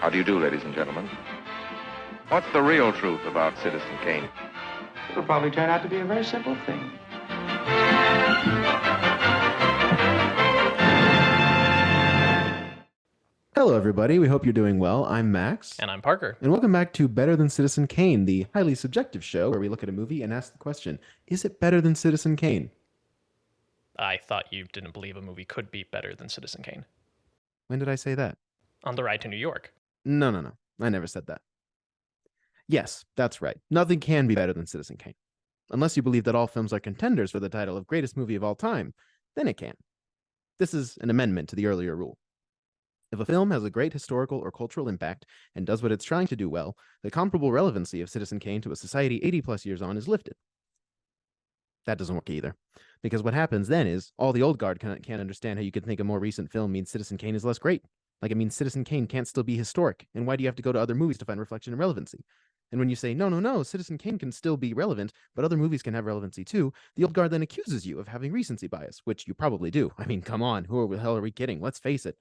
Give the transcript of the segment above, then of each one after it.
How do you do, ladies and gentlemen? What's the real truth about Citizen Kane? It'll probably turn out to be a very simple thing. Hello, everybody. We hope you're doing well. I'm Max. And I'm Parker. And welcome back to Better Than Citizen Kane, the highly subjective show where we look at a movie and ask the question, is it better than Citizen Kane? I thought you didn't believe a movie could be better than Citizen Kane. When did I say that? On the Ride to New York. No. I never said that. Yes, that's right. Nothing can be better than Citizen Kane. Unless you believe that all films are contenders for the title of greatest movie of all time, then it can. This is an amendment to the earlier rule. If a film has a great historical or cultural impact and does what it's trying to do well, the comparable relevancy of Citizen Kane to a society 80 plus years on is lifted. That doesn't work either. Because what happens then is all the old guard can't understand how you could think a more recent film means Citizen Kane is less great. Like it means Citizen Kane can't still be historic. And why do you have to go to other movies to find reflection and relevancy? And when you say, no, Citizen Kane can still be relevant, but other movies can have relevancy too, the old guard then accuses you of having recency bias, which you probably do. I mean, come on, who the hell are we kidding? Let's face it.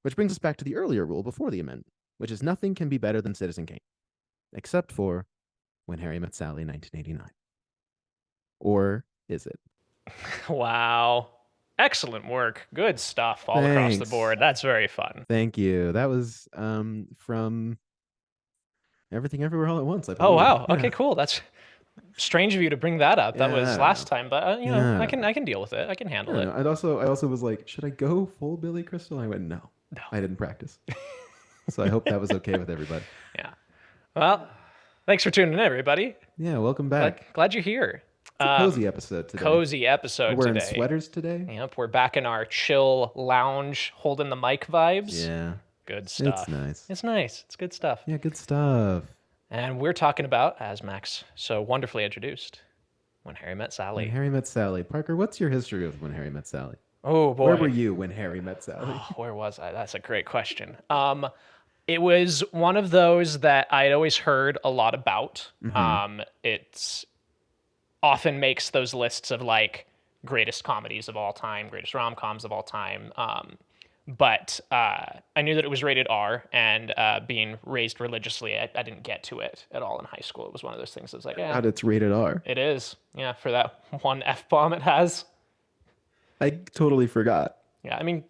Which brings us back to the earlier rule before the amendment, which is nothing can be better than Citizen Kane, except for When Harry Met Sally, 1989. Or is it? Wow. Excellent work. Good stuff all across the board. That's very fun. Thank you. That was from Everything Everywhere All at Once, I believe. Oh, wow. Yeah. Okay, cool. That's strange of you to bring that up. That was last time, but I can deal with it. I can handle it. I also was like, should I go full Billy Crystal? I went, no. I didn't practice. So I hope that was okay with everybody. Yeah. Well, thanks for tuning in, everybody. Yeah, welcome back. Glad you're here. It's a cozy episode today. We're wearing sweaters today. Yep, we're back in our chill lounge, holding the mic vibes. Yeah. Good stuff. It's nice. It's nice. It's good stuff. Yeah, good stuff. And we're talking about, as Max so wonderfully introduced, When Harry Met Sally. When Harry Met Sally. Parker, what's your history with When Harry Met Sally? Oh, boy. Where were you when Harry met Sally? Oh, where was I? That's a great question. It was one of those that I'd always heard a lot about. Mm-hmm. It's often makes those lists of like greatest comedies of all time, greatest rom-coms of all time. But I knew that it was rated R, and being raised religiously, I didn't get to it at all in high school. It was one of those things that was like, yeah. God, it's rated R. It is. Yeah, for that one F-bomb it has. I totally forgot. Yeah, I mean,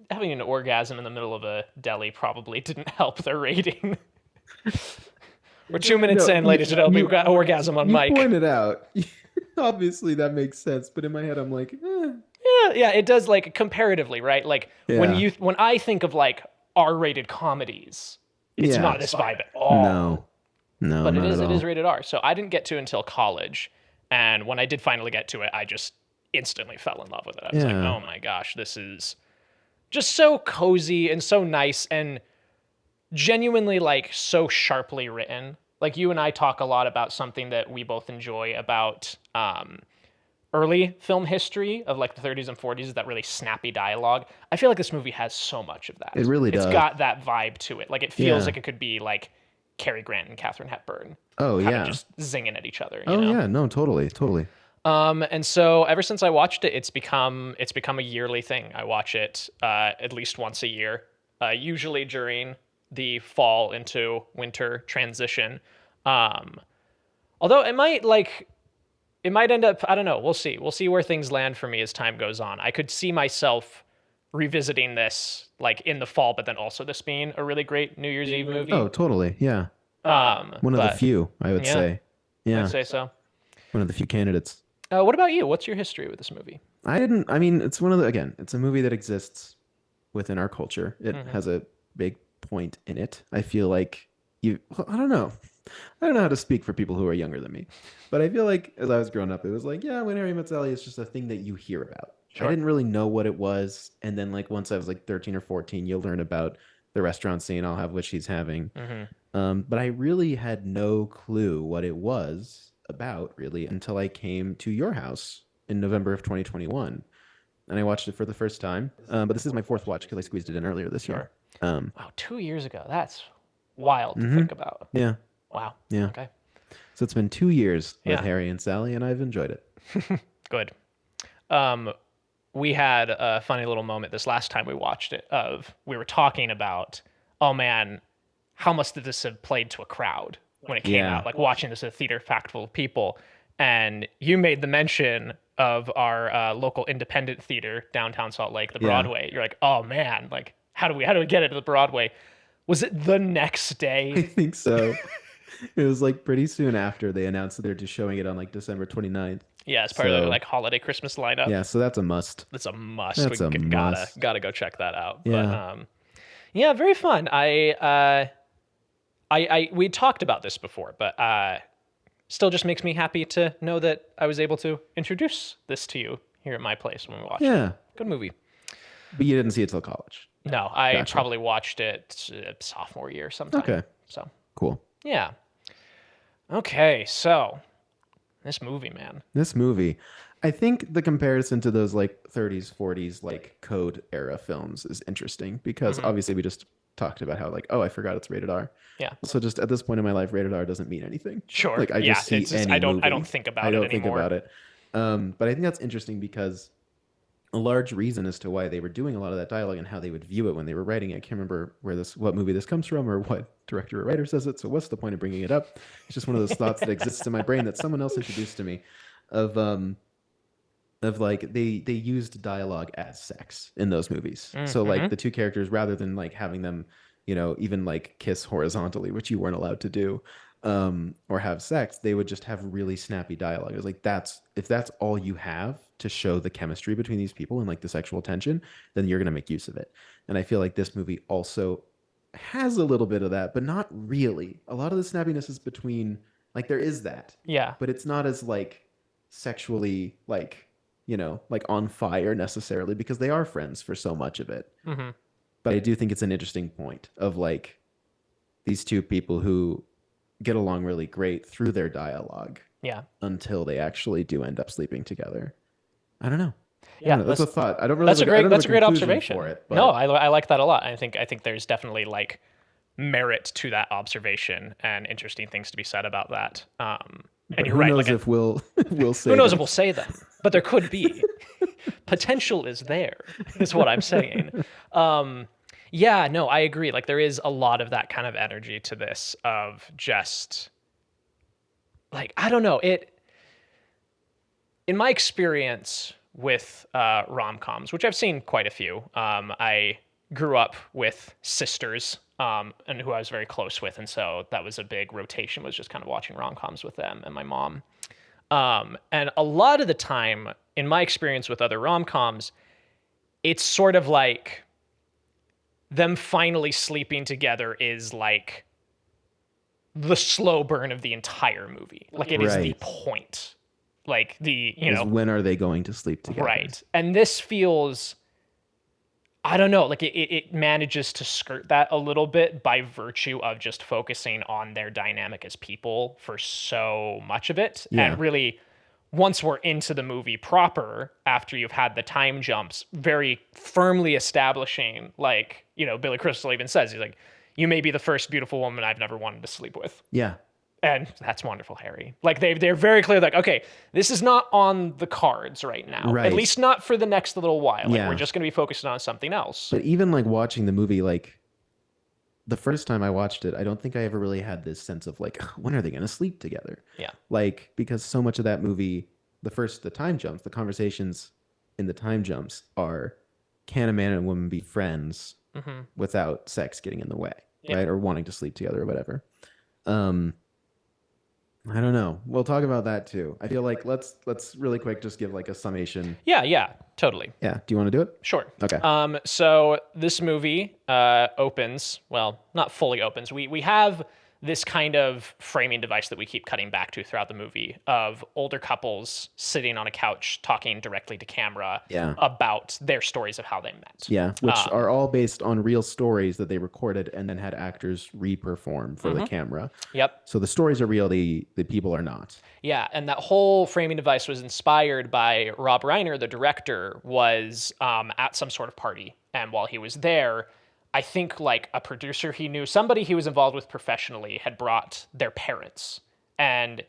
having an orgasm in the middle of a deli probably didn't help their rating. We're 2 minutes in, ladies and gentlemen. We've got orgasm on mic. You pointed out. Obviously, that makes sense. But in my head, I'm like, Yeah, it does, like, comparatively, right? Like, when I think of, like, R-rated comedies, it's not this vibe at all. No, but not it is rated R. So I didn't get to it until college. And when I did finally get to it, I just instantly fell in love with it. I was like, oh my gosh, this is just so cozy and so nice and genuinely like so sharply written. Like you and I talk a lot about something that we both enjoy about early film history of like the 30s and 40s, that really snappy dialogue. I feel like this movie has so much of that. It really does. It's got that vibe to it. Like it feels like it could be like Cary Grant and Katharine Hepburn. Oh, yeah. Just zinging at each other. You know? Yeah, no, totally. And so ever since I watched it, it's become a yearly thing. I watch it at least once a year, usually during the fall into winter transition. Although it might end up, I don't know. We'll see. We'll see where things land for me as time goes on. I could see myself revisiting this like in the fall, but then also this being a really great New Year's Eve movie. Oh, totally. Yeah. One of the few, I would say. Yeah. I'd say so. One of the few candidates. What about you? What's your history with this movie? It's it's a movie that exists within our culture. It has a big point in it. I feel like I don't know how to speak for people who are younger than me, but I feel like as I was growing up, it was like, yeah, When Harry Met Sally is just a thing that you hear about. Sure. I didn't really know what it was. And then like once I was like 13 or 14, you'll learn about the restaurant scene, I'll have what she's having. But I really had no clue what it was about really until I came to your house in November of 2021 and I watched it for the first time. But this is my fourth watch because I squeezed it in earlier this year. Wow, 2 years ago. That's wild to think about. Yeah. Wow. Yeah. Okay. So it's been 2 years with Harry and Sally, and I've enjoyed it. Good. We had a funny little moment this last time we watched it we were talking about, oh man, how much did this have played to a crowd when it came out? Like watching this at a theater packed full of people. And you made the mention of our local independent theater downtown Salt Lake, the Broadway. You're like, oh man, like how do we get it to the Broadway? Was it the next day? I think so. It was like pretty soon after they announced that they're just showing it on like December 29th. Yeah, it's part of the like holiday Christmas lineup. Yeah, so that's a must. That's a must. That's a must. Gotta go check that out. Yeah. But yeah, very fun. We talked about this before, but still just makes me happy to know that I was able to introduce this to you here at my place when we watched it. Good movie. But you didn't see it till college. No, I probably watched it sophomore year sometime. Okay. So cool. Yeah. Okay, so this movie, man. This movie, I think the comparison to those like 30s, 40s like code era films is interesting because obviously we just talked about how like, oh, I forgot it's rated R. Yeah. So just at this point in my life, rated R doesn't mean anything. Sure. Like I just see any I don't movie. think about it anymore. I don't think about it. But I think that's interesting because a large reason as to why they were doing a lot of that dialogue and how they would view it when they were writing it. I can't remember what movie this comes from or what director or writer says it. So what's the point of bringing it up? It's just one of those thoughts that exists in my brain that someone else introduced to me of like they used dialogue as sex in those movies. So like the two characters, rather than like having them, you know, even like kiss horizontally, which you weren't allowed to do, or have sex, they would just have really snappy dialogue. It was like, if that's all you have to show the chemistry between these people and like the sexual tension, then you're going to make use of it. And I feel like this movie also has a little bit of that, but not really. A lot of the snappiness is between, like, there is that. Yeah. But it's not as like sexually, like, you know, like on fire necessarily, because they are friends for so much of it. But I do think it's an interesting point of like these two people who get along really great through their dialogue. Yeah. Until they actually do end up sleeping together. I don't know. Yeah, that's a thought. I don't really. That's a great observation. For it, but... No, I like that a lot. I think there's definitely like merit to that observation and interesting things to be said about that. And you're right. Who knows like if we'll say? Who knows if we'll say them? But there could be. Potential is there, is what I'm saying. Yeah, no, I agree. Like there is a lot of that kind of energy to this of just like, I don't know, in my experience with rom-coms, which I've seen quite a few, I grew up with sisters and who I was very close with. And so that was a big rotation, was just kind of watching rom-coms with them and my mom. And a lot of the time, in my experience with other rom-coms, it's sort of like them finally sleeping together is like the slow burn of the entire movie. Like it is the point. Like when are they going to sleep together? Right. And this feels, I don't know, like it manages to skirt that a little bit by virtue of just focusing on their dynamic as people for so much of it. Yeah. And really, once we're into the movie proper, after you've had the time jumps, very firmly establishing, like, you know, Billy Crystal even says, he's like, you may be the first beautiful woman I've never wanted to sleep with. Yeah. And that's wonderful, Harry. Like they're very clear, like, okay, this is not on the cards right now. Right. At least not for the next little while. Like Yeah. we're just going to be focused on something else. But even like watching the movie, like the first time I watched it, I don't think I ever really had this sense of like, when are they going to sleep together? Yeah. Like, because so much of that movie, the time jumps, the conversations in the time jumps are, can a man and a woman be friends without sex getting in the way, right? Or wanting to sleep together or whatever. I don't know. We'll talk about that too. I feel like let's really quick just give like a summation. Yeah, totally. Yeah. Do you want to do it? Sure. Okay. So this movie opens, well, not fully opens. We have this kind of framing device that we keep cutting back to throughout the movie of older couples sitting on a couch talking directly to camera about their stories of how they met. Yeah, which are all based on real stories that they recorded and then had actors re-perform for the camera. Yep. So the stories are real, the people are not. Yeah, and that whole framing device was inspired by Rob Reiner, the director, was at some sort of party. And while he was there, I think like a producer he knew, somebody he was involved with professionally, had brought their parents. And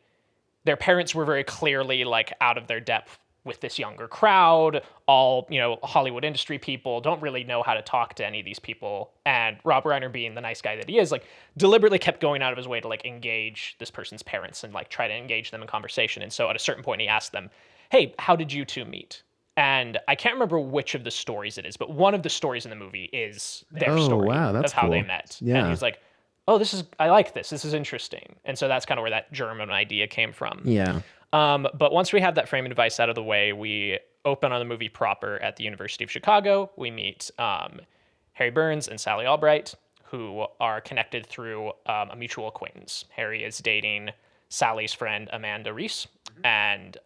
their parents were very clearly like out of their depth with this younger crowd, all, Hollywood industry people, don't really know how to talk to any of these people. And Rob Reiner, being the nice guy that he is, like, deliberately kept going out of his way to, like, engage this person's parents and, like, try to engage them in conversation. And so at a certain point, he asked them, hey, how did you two meet? And I can't remember which of the stories it is, but one of the stories in the movie is their story that's of how they cool. met. Yeah. And he's like, oh, I like this. This is interesting. And so that's kind of where that German idea came from. Yeah. But once we have that framing device out of the way, we open on the movie proper at the University of Chicago. We meet Harry Burns and Sally Albright, who are connected through a mutual acquaintance. Harry is dating Sally's friend, Amanda Reese, and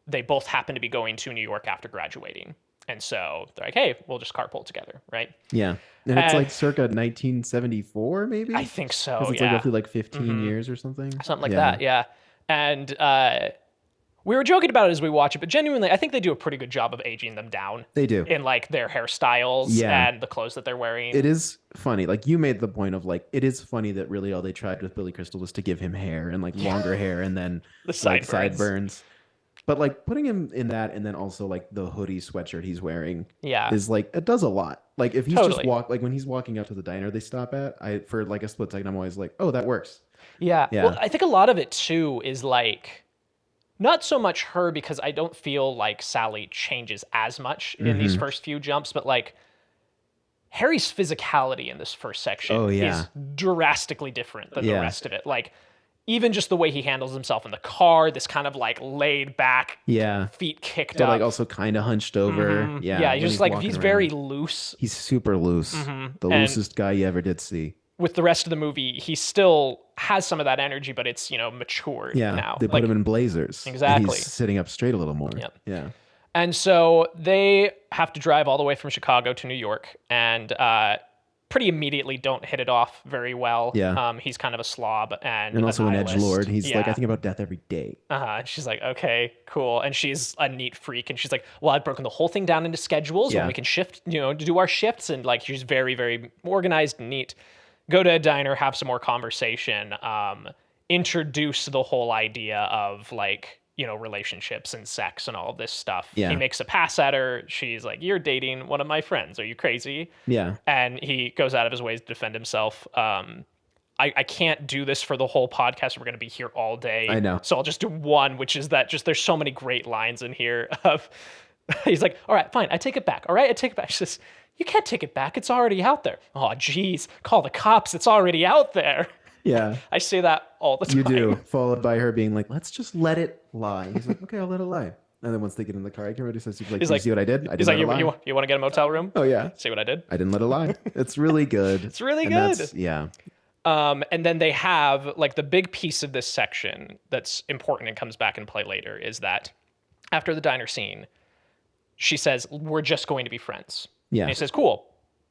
they both happen to be going to New York after graduating. And so they're like, hey, we'll just carpool together, right? Yeah. And it's like circa 1974, maybe? I think so, it's like roughly like 15 years or something. Something like that, yeah. And we were joking about it as we watch it, but genuinely, I think they do a pretty good job of aging them down. They do. In, like, their hairstyles and the clothes that they're wearing. It is funny. Like, you made the point of, like, it is funny that really all they tried with Billy Crystal was to give him hair and, like, longer hair and then, the sideburns. But, like, putting him in that and then also, like, the hoodie sweatshirt he's wearing is, like, it does a lot. Like, if he's just when he's walking out to the diner they stop at, for, like, a split second, I'm always like, oh, that works. Yeah. Well, I think a lot of it, too, is, like, not so much her, because I don't feel like Sally changes as much in these first few jumps, but, like, Harry's physicality in this first section is drastically different than the rest of it. Like, even just the way he handles himself in the car, this kind of, like, laid back, feet kicked up. Like, also kind of hunched over. Yeah, he's just, like, he's very loose. He's super loose. The loosest guy you ever did see. With the rest of the movie, he still has some of that energy, but it's, matured now. They put him in blazers. Exactly. And he's sitting up straight a little more. Yeah. And so they have to drive all the way from Chicago to New York, and pretty immediately don't hit it off very well. Yeah. He's kind of a slob and also an edgelord. He's like, I think about death every day. And she's like, okay, cool. And she's a neat freak, and she's like, well, I've broken the whole thing down into schedules, and we can shift, to do our shifts. And, like, she's very, very organized and neat. Go to a diner, have some more conversation, introduce the whole idea of, like, relationships and sex and all of this stuff. Yeah. He makes a pass at her. She's like, you're dating one of my friends. Are you crazy? Yeah. And he goes out of his way to defend himself. I can't do this for the whole podcast. We're going to be here all day. I know. So I'll just do one, which is that just there's so many great lines in here of, he's like, all right, fine. I take it back. All right. I take it back. She says, you can't take it back. It's already out there. Oh, geez. Call the cops. It's already out there. Yeah. I say that all the time. You do. Followed by her being like, let's just let it lie. He's like, okay, I'll let it lie. And then once they get in the car, I can't remember what he says. He's like, see what I did? I didn't let it lie. You want to get a motel room? Oh, yeah. See what I did? I didn't let it lie. It's really good. It's really good. Yeah. And then they have, like, the big piece of this section that's important and comes back and play later is that after the diner scene, she says, we're just going to be friends. Yeah. And he says, cool.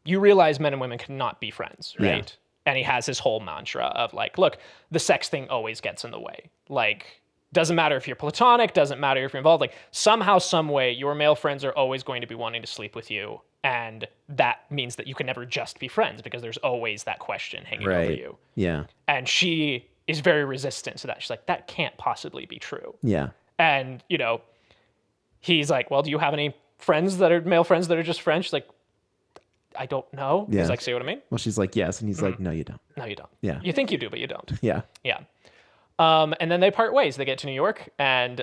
You realize men and women cannot be friends, right? Yeah. And he has his whole mantra of, like, look, the sex thing always gets in the way. Like, doesn't matter if you're platonic, doesn't matter if you're involved. Like, somehow, some way, your male friends are always going to be wanting to sleep with you. And that means that you can never just be friends, because there's always that question hanging over you. Yeah. And she is very resistant to that. She's like, that can't possibly be true. Yeah. And, he's like, well, do you have any friends that are male friends that are just friends? She's like, I don't know. Yeah. He's like, see what I mean? Well, she's like, yes. And he's like, no, you don't. No, you don't. Yeah. You think you do, but you don't. Yeah. Yeah. And then they part ways. They get to New York, and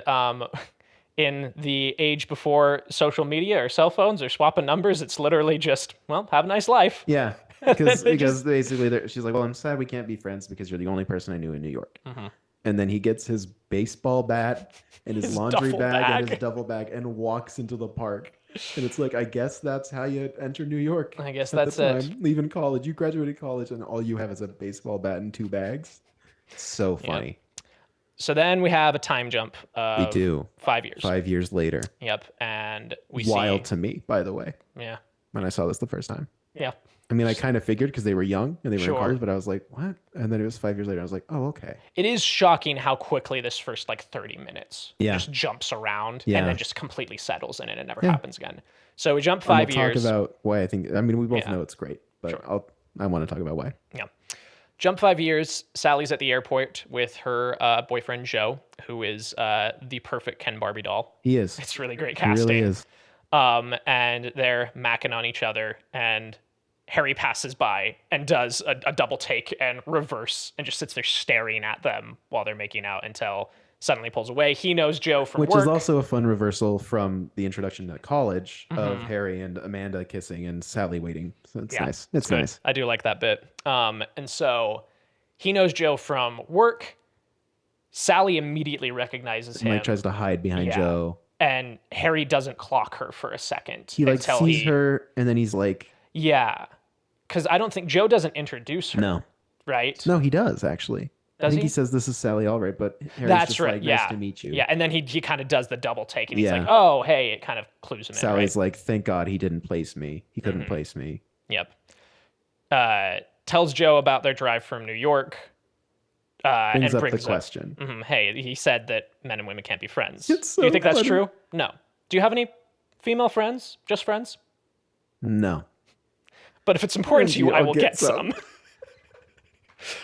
in the age before social media or cell phones or swapping numbers, it's literally just, well, have a nice life. Yeah. Because basically she's like, well, I'm sad we can't be friends because you're the only person I knew in New York. Mm-hmm. And then he gets his baseball bat and his laundry duffel bag and bag. his duffel bag and walks into the park. And it's like, I guess that's how you enter New York. I guess at that's the time. it. Leaving college. You graduated college and all you have is a baseball bat and 2 bags. It's so funny. Yep. So then we have a time jump of We do. 5 years. 5 years later. Yep. And we Wild see... to me, by the way, Yeah. when I saw this the first time. Yeah. I mean, I kind of figured because they were young and they were Sure. in cars, but I was like, what? And then it was 5 years later. I was like, oh, okay. It is shocking how quickly this first, like, 30 minutes just jumps around Yeah. and then just completely settles in it and never Yeah. happens again. So we jump 5 years. We'll talk about why I think, I mean, we both Yeah. know it's great, but Sure. I want to talk about why. Yeah. Jump 5 years. Sally's at the airport with her boyfriend Joe, who is the perfect Ken Barbie doll. He is. It's really great He casting. really is. And they're macking on each other, and Harry passes by and does a double take and reverse and just sits there staring at them while they're making out until suddenly pulls away. He knows Joe from Which work. is also a fun reversal from the introduction to college of Harry and Amanda kissing and Sally waiting. So it's nice. It's good. nice. I do like that bit. And so he knows Joe from work. Sally immediately recognizes him. Mike tries to hide behind Joe. And Harry doesn't clock her for a second. He like sees her and then he's like... Yeah. Because I don't think... Joe doesn't introduce her. No. Right? No, he does, actually. I think he says, this is Sally Allred, but Harry's just like, nice to meet you. Yeah, and then he kind of does the double take, and he's like, oh, hey, it kind of clues him in. Sally's like, thank God he didn't place me. He couldn't place me. Yep. Tells Joe about their drive from New York. Brings up the question. Hey, he said that men and women can't be friends. It's so Do you think funny. that's true? No. Do you have any female friends? Just friends? No. But if it's important to you, I will get some.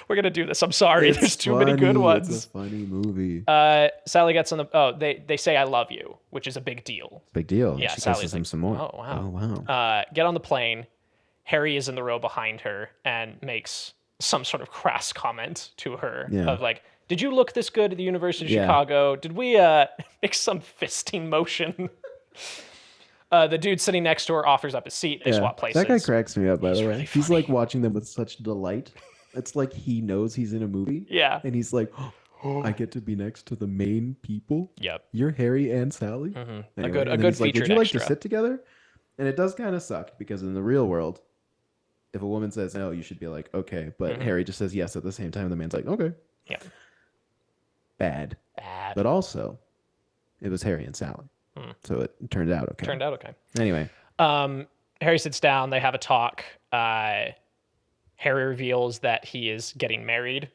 We're going to do this. I'm sorry. There's too many good ones. It's a funny movie. Sally gets on the... Oh, they say I love you, which is a big deal. Big deal. Yeah, she Sally's kisses him some more. Oh, wow. Oh, wow. Get on the plane. Harry is in the row behind her and makes some sort of crass comment to her of like, did you look this good at the University of Chicago? Did we make some fisting motion? The dude sitting next to her offers up his seat. They swap places. That guy cracks me up, by the way. Really He's funny. like watching them with such delight. It's like he knows he's in a movie. Yeah. And he's like, oh, I get to be next to the main people. Yep. You're Harry and Sally. Anyway, And a good then he's like, featured would you like extra. to sit together? And it does kind of suck because in the real world, if a woman says no, you should be like, okay. But Harry just says yes at the same time. The man's like, okay. Yeah. Bad. But also, it was Harry and Sally. So it turned out okay. Turned out okay. Anyway. Harry sits down. They have a talk. Harry reveals that he is getting married.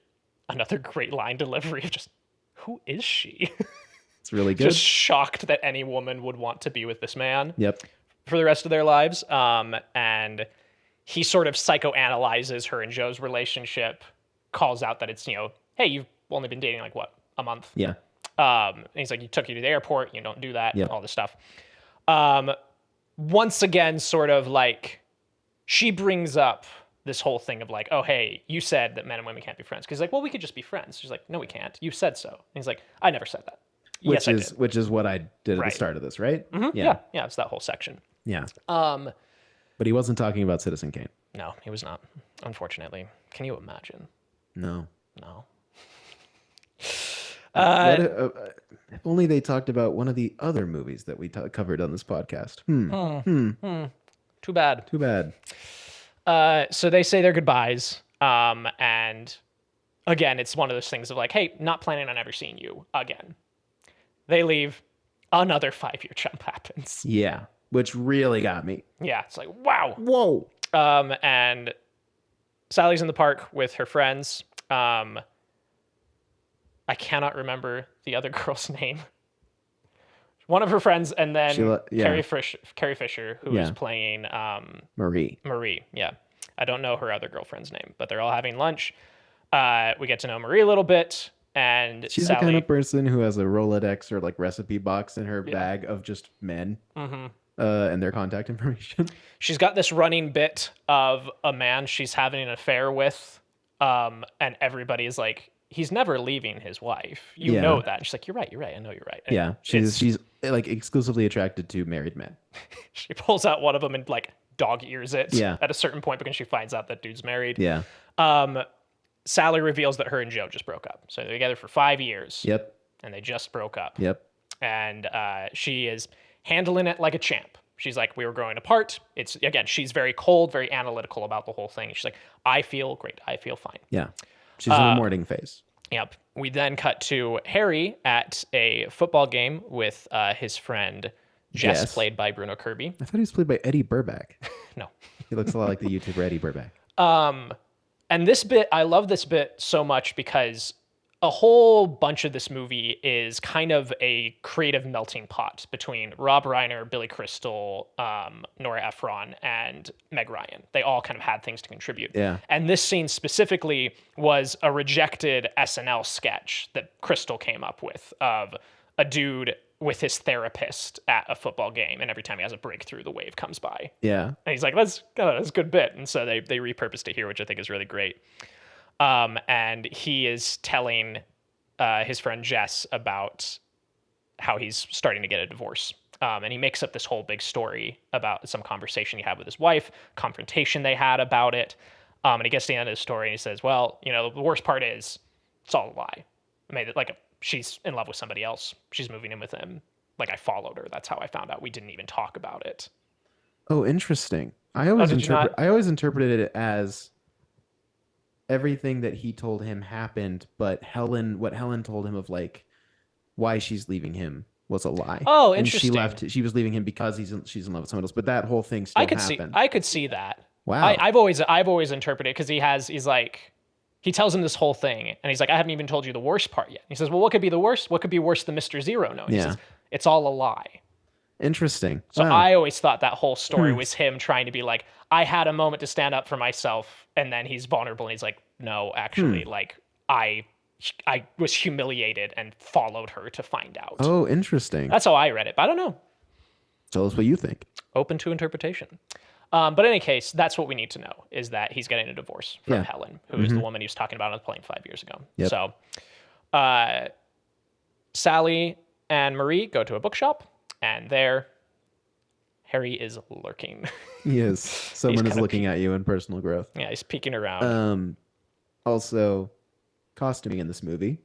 Another great line delivery of just, who is she? It's really good. Just shocked that any woman would want to be with this man. Yep. For the rest of their lives. And he sort of psychoanalyzes her and Joe's relationship, calls out that it's, hey, you've only been dating like what, a month? Yeah. And he's like, you took you to the airport, you don't do that, Yep. all this stuff. Once again, sort of like, she brings up this whole thing of like, oh, hey, you said that men and women can't be friends. Because he's like, well, we could just be friends. She's like, no, we can't. You said so. And he's like, I never said that. Yes, I did. Which is what I did at the start of this, right? Yeah, it's that whole section. Yeah. But he wasn't talking about Citizen Kane. No, he was not, unfortunately. Can you imagine? No. If only they talked about one of the other movies that we covered on this podcast. Too bad. Too bad. So they say their goodbyes. And again, it's one of those things of like, hey, not planning on ever seeing you again. They leave. Another 5-year jump happens. Yeah. Which really got me. Yeah. It's like, wow. Whoa. And Sally's in the park with her friends. I cannot remember the other girl's name. One of her friends, and then Carrie Fisher, who is playing Marie. Yeah. I don't know her other girlfriend's name, but they're all having lunch. We get to know Marie a little bit, and she's Sally, the kind of person who has a Rolodex or like recipe box in her bag of just men and their contact information. She's got this running bit of a man she's having an affair with, and everybody is like, he's never leaving his wife. You know that. And she's like, you're right. I know you're right. And yeah. She's like exclusively attracted to married men. She pulls out one of them and like dog ears it at a certain point because she finds out that dude's married. Yeah. Sally reveals that her and Joe just broke up. So they're together for 5 years. Yep. And they just broke up. Yep. And she is handling it like a champ. She's like, we were growing apart. It's, again, she's very cold, very analytical about the whole thing. She's like, I feel great. I feel fine. Yeah. She's in a mourning phase. Yep. We then cut to Harry at a football game with his friend Jess, played by Bruno Kirby. I thought he was played by Eddie Burback. No. He looks a lot like the YouTuber Eddie Burback. And this bit, I love this bit so much because a whole bunch of this movie is kind of a creative melting pot between Rob Reiner, Billy Crystal, Nora Ephron, and Meg Ryan. They all kind of had things to contribute. Yeah. And this scene specifically was a rejected SNL sketch that Crystal came up with of a dude with his therapist at a football game, and every time he has a breakthrough, the wave comes by. Yeah. And he's like, that's a good bit. And so they repurposed it here, which I think is really great. And he is telling his friend Jess about how he's starting to get a divorce. And he makes up this whole big story about some conversation he had with his wife, confrontation they had about it. And he gets to the end of the story and he says, well, the worst part is it's all a lie. I made it she's in love with somebody else. She's moving in with him. Like, I followed her. That's how I found out. We didn't even talk about it. Oh, interesting. I always interpreted it as everything that he told him happened, but what Helen told him of like why she's leaving him was a lie. Oh, interesting. And she was leaving him because she's in love with someone else. But that whole thing still happened. I could see that. Wow. I've always interpreted it because he's like, he tells him this whole thing and he's like, I haven't even told you the worst part yet. He says, well, what could be the worst? What could be worse than Mr. Zero knowing? He says, it's all a lie. Interesting. So wow. I always thought that whole story was him trying to be like, I had a moment to stand up for myself, and then he's vulnerable and he's like, no, actually, like I was humiliated and followed her to find out. Oh, interesting. That's how I read it, but I don't know. Tell us what you think. Open to interpretation. But in any case, that's what we need to know, is that he's getting a divorce from Helen, who is the woman he was talking about on the plane 5 years ago. Yep. So Sally and Marie go to a bookshop, and there Harry is lurking. He is. Someone is looking at you in personal growth. Yeah, he's peeking around. Also, costuming in this movie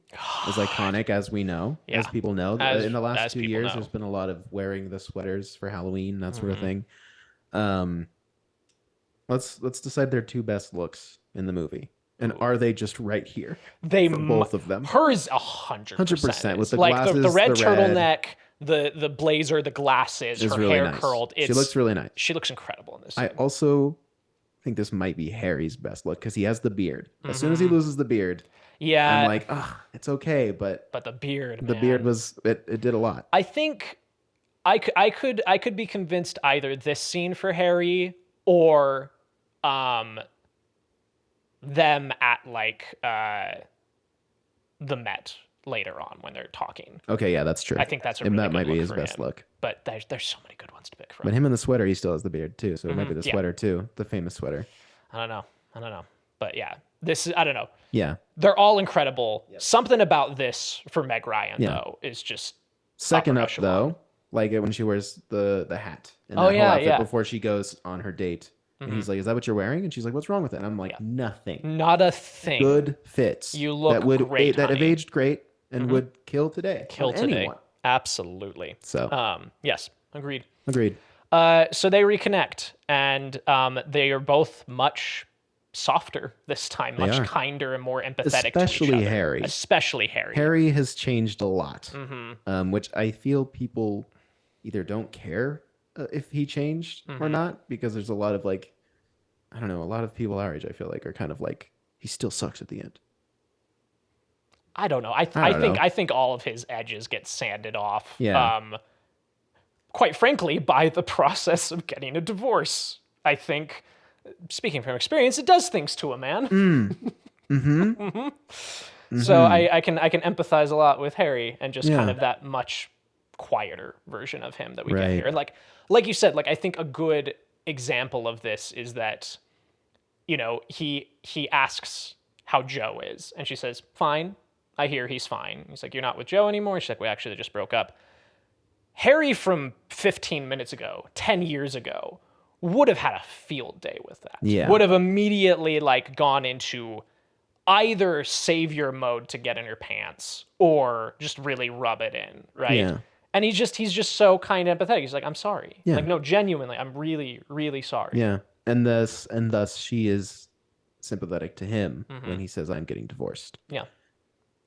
is iconic, as we know, as people know. In the last 2 years, there's been a lot of wearing the sweaters for Halloween, that sort of thing. Let's decide their two best looks in the movie. And are they just right here? Both of them. Hers 100%. 100% with the like glasses, the red turtleneck, the blazer, the glasses, her really hair nice. curled. She looks really nice. She looks incredible in this. I also think this might be Harry's best look because he has the beard. As soon as he loses the beard, I'm like, it's okay, but the beard, the beard was it did a lot. I think I could be convinced either this scene for Harry or them at like the Met later on when they're talking. Okay, yeah, that's true. I think that's a really that good might be look his for best him. look. But there's so many good ones to pick from. But him in the sweater, he still has the beard too, so it might be the sweater too, the famous sweater. I don't know. But yeah, this is, I don't know. Yeah. They're all incredible. Yep. Something about this for Meg Ryan though is just second up though, like when she wears the hat and that whole outfit before she goes on her date. And he's like, "Is that what you're wearing?" And she's like, "What's wrong with it?" And I'm like, "Nothing. Not a thing. Good fits. You look great, that have aged great and would kill today. Kill today. Anyone. Absolutely. So, yes, agreed. Agreed. So they reconnect, and they are both much softer this time, much kinder and more empathetic. Especially to each other. Harry. Especially Harry. Harry has changed a lot, which I feel people either don't care if he changed or not, because there's a lot of like, I don't know, a lot of people our age I feel like are kind of like, he still sucks at the end. I don't know. I think all of his edges get sanded off. Yeah. Quite frankly, by the process of getting a divorce. I think, speaking from experience, it does things to a man. So I can empathize a lot with Harry and just kind of that much quieter version of him that we get here. And like you said, like I think a good example of this is that, you know, he asks how Joe is, and she says, "Fine. I hear he's fine." He's like, "You're not with Joe anymore?" She's like, "We actually just broke up." Harry from 15 minutes ago, 10 years ago, would have had a field day with that. Yeah. Would have immediately like gone into either savior mode to get in her pants or just really rub it in, right? Yeah. And he's just so kind and empathetic. He's like, "I'm sorry." Yeah. Like, no, genuinely, I'm really, really sorry. Yeah. And thus she is sympathetic to him when he says, "I'm getting divorced." Yeah.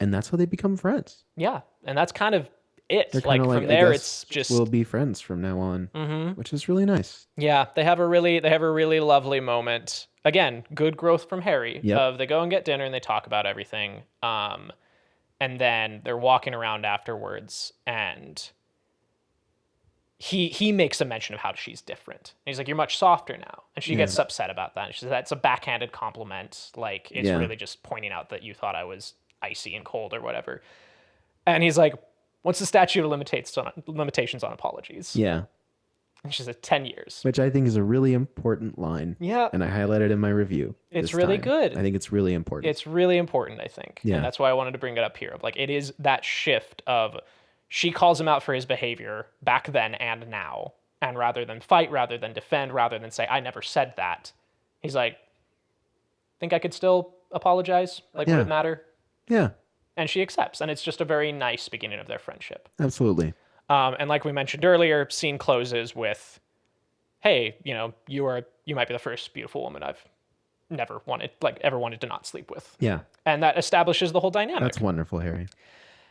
And that's how they become friends. Yeah. And that's kind of it. They're Like from there, it's just we'll be friends from now on, which is really nice. Yeah, they have a really lovely moment. Again, good growth from Harry. Yep. Of they go and get dinner and they talk about everything. And then they're walking around afterwards, and he makes a mention of how she's different. And he's like, "You're much softer now." And she gets upset about that. And she says, "That's a backhanded compliment. Like, it's really just pointing out that you thought I was icy and cold or whatever." And he's like, "What's the statute of limitations on apologies?" Yeah. And she said, 10 years. Which I think is a really important line. Yeah. And I highlighted in my review. It's really good. I think it's really important. It's really important, I think. Yeah. And that's why I wanted to bring it up here. Like, it is that shift of she calls him out for his behavior back then and now. And rather than fight, rather than defend, rather than say, "I never said that," he's like, "Think I could still apologize? Like, would it matter?" Yeah. And she accepts. And it's just a very nice beginning of their friendship. Absolutely. And like we mentioned earlier, scene closes with, "Hey, you might be the first beautiful woman I've ever wanted to not sleep with." Yeah. And that establishes the whole dynamic. That's wonderful, Harry.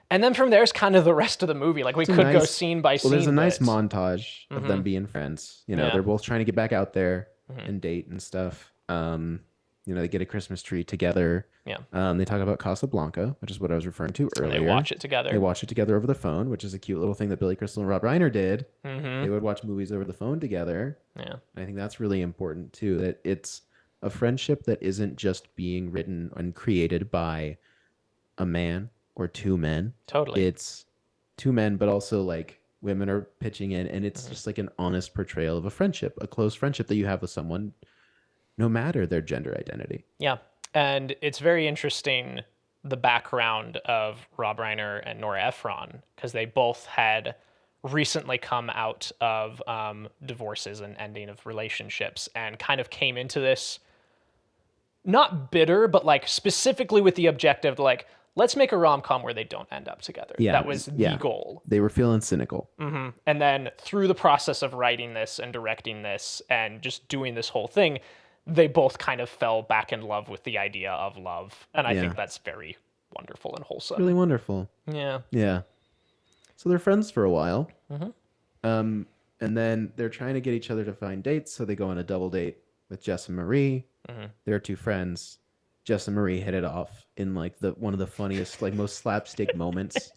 And then from there's kind of the rest of the movie. Like, we could go scene by scene. Well, there's a nice but... montage of them being friends. They're both trying to get back out there and date and stuff. They get a Christmas tree together. Yeah. They talk about Casablanca, which is what I was referring to earlier. And they watch it together. They watch it together over the phone, which is a cute little thing that Billy Crystal and Rob Reiner did. Mm-hmm. They would watch movies over the phone together. Yeah. I think that's really important too, that it's a friendship that isn't just being written and created by a man or two men. Totally. It's two men, but also like women are pitching in, and it's just like an honest portrayal of a friendship, a close friendship that you have with someone, no matter their gender identity. Yeah. And it's very interesting, the background of Rob Reiner and Nora Ephron, because they both had recently come out of divorces and ending of relationships, and kind of came into this not bitter, but like specifically with the objective, like, let's make a rom-com where they don't end up together. Yeah, that was the goal. They were feeling cynical. Mm-hmm. And then through the process of writing this and directing this and just doing this whole thing, they both kind of fell back in love with the idea of love. And I think that's very wonderful and wholesome. Really wonderful. Yeah. Yeah. So they're friends for a while. Mm-hmm. And then they're trying to get each other to find dates. So they go on a double date with Jess and Marie. Mm-hmm. They're two friends. Jess and Marie hit it off in like one of the funniest, like most slapstick moments.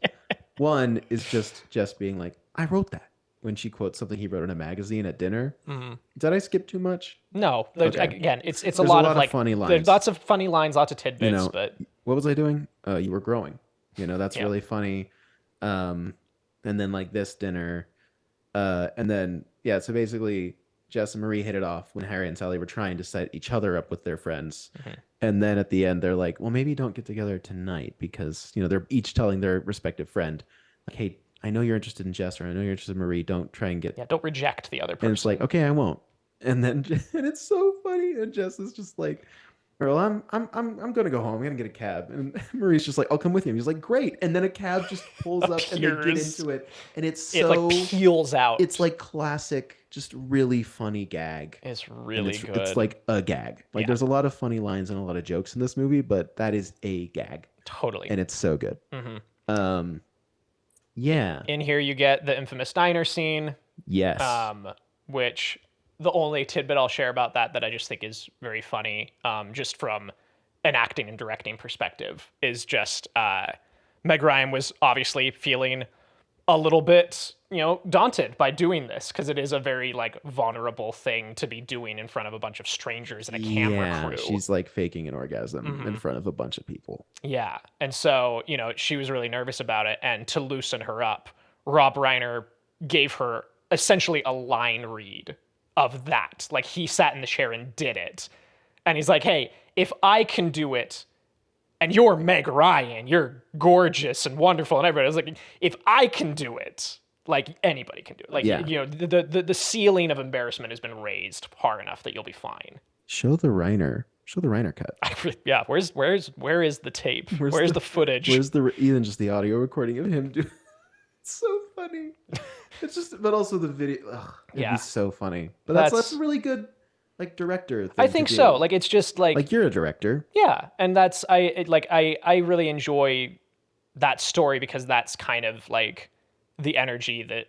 One is just Jess being like, "I wrote that," when she quotes something he wrote in a magazine at dinner. Mm-hmm. Did I skip too much? No. Okay. Again, it's There's a lot of like funny lines. There's lots of funny lines, lots of tidbits, but what was I doing? You were growing. That's really funny. And then like this dinner, and then so basically Jess and Marie hit it off when Harry and Sally were trying to set each other up with their friends. Mm-hmm. And then at the end, they're like, "Well, maybe don't get together tonight," because, they're each telling their respective friend, like, "Hey, I know you're interested in Jess, or I know you're interested in Marie. Don't try and get..." Yeah, don't reject the other person. And it's like, "Okay, I won't." And then, and it's so funny. And Jess is just like, "Earl, I'm going to go home. I'm going to get a cab." And Marie's just like, "I'll come with you." And he's like, "Great." And then a cab just pulls up and they get into it. And it like peels out. It's like classic, just really funny gag. It's really good. It's like a gag. Like there's a lot of funny lines and a lot of jokes in this movie, but that is a gag. Totally. And it's so good. Mm-hmm. Yeah. In here you get the infamous diner scene. Yes. Which the only tidbit I'll share about that I just think is very funny, just from an acting and directing perspective, is just Meg Ryan was obviously feeling a little bit, daunted by doing this, because it is a very like vulnerable thing to be doing in front of a bunch of strangers and a camera crew. She's like faking an orgasm in front of a bunch of people. Yeah. And so, she was really nervous about it. And to loosen her up, Rob Reiner gave her essentially a line read of that. Like, he sat in the chair and did it. And he's like, "Hey, if I can do it, and you're Meg Ryan, you're gorgeous and wonderful and everybody," I was like, "if I can do it, like anybody can do it." Like, the ceiling of embarrassment has been raised far enough that you'll be fine. Show the Reiner cut. Yeah. Where is the tape? Where's the footage? Where's even just the audio recording of him doing? It's so funny. It's just, but also the video. It'd be so funny. But that's a really good, like, director thing. I think so. Like, it's just like you're a director. Yeah, and that's I really enjoy that story, because that's kind of like the energy that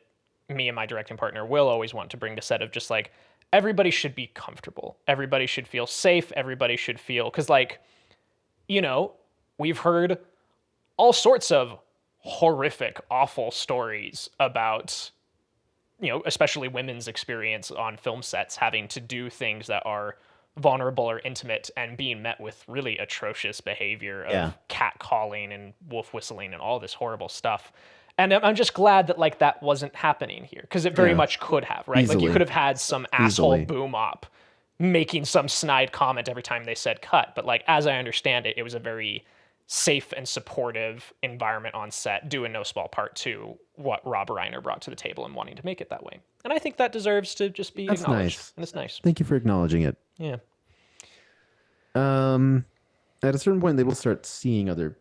me and my directing partner will always want to bring to set, of just like, everybody should be comfortable. Everybody should feel safe. Everybody should feel, because like, we've heard all sorts of horrific, awful stories about, especially women's experience on film sets, having to do things that are vulnerable or intimate and being met with really atrocious behavior of cat calling and wolf whistling and all this horrible stuff. And I'm just glad that like that wasn't happening here, because it very much could have, right? Easily. Like you could have had some asshole boom op making some snide comment every time they said cut. But like, as I understand it, it was a very safe and supportive environment on set, due in no small part to what Rob Reiner brought to the table and wanting to make it that way. And I think that deserves to just be acknowledged. Nice. And it's nice. Thank you for acknowledging it. Yeah. At a certain point, they will start seeing other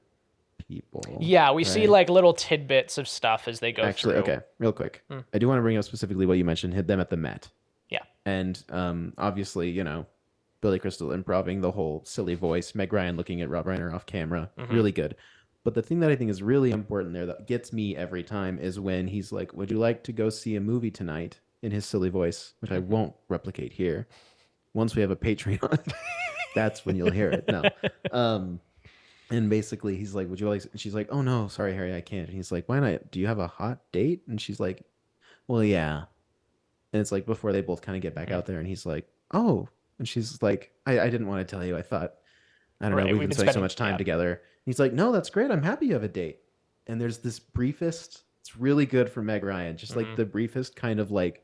people. Yeah, we see like little tidbits of stuff as they go Actually, through. okay, real quick. I do want to bring up specifically what you mentioned, hit them at the Met. Yeah. And obviously, Billy Crystal improving the whole silly voice, Meg Ryan looking at Rob Reiner off camera, really good. But the thing that I think is really important there that gets me every time is when he's like, would you like to go see a movie tonight, in his silly voice, which I won't replicate here. Once we have a Patreon, that's when you'll hear it. No. And basically he's like, would you like, and she's like, oh no, sorry, Harry, I can't. And he's like, why not? Do you have a hot date? And she's like, well, yeah. And it's like before they both kind of get back out there, and he's like, oh. And she's like, I didn't want to tell you. I thought, I don't know, we've been spending so much time together. And he's like, no, that's great. I'm happy you have a date. And there's this briefest, it's really good for Meg Ryan, just like the briefest kind of like,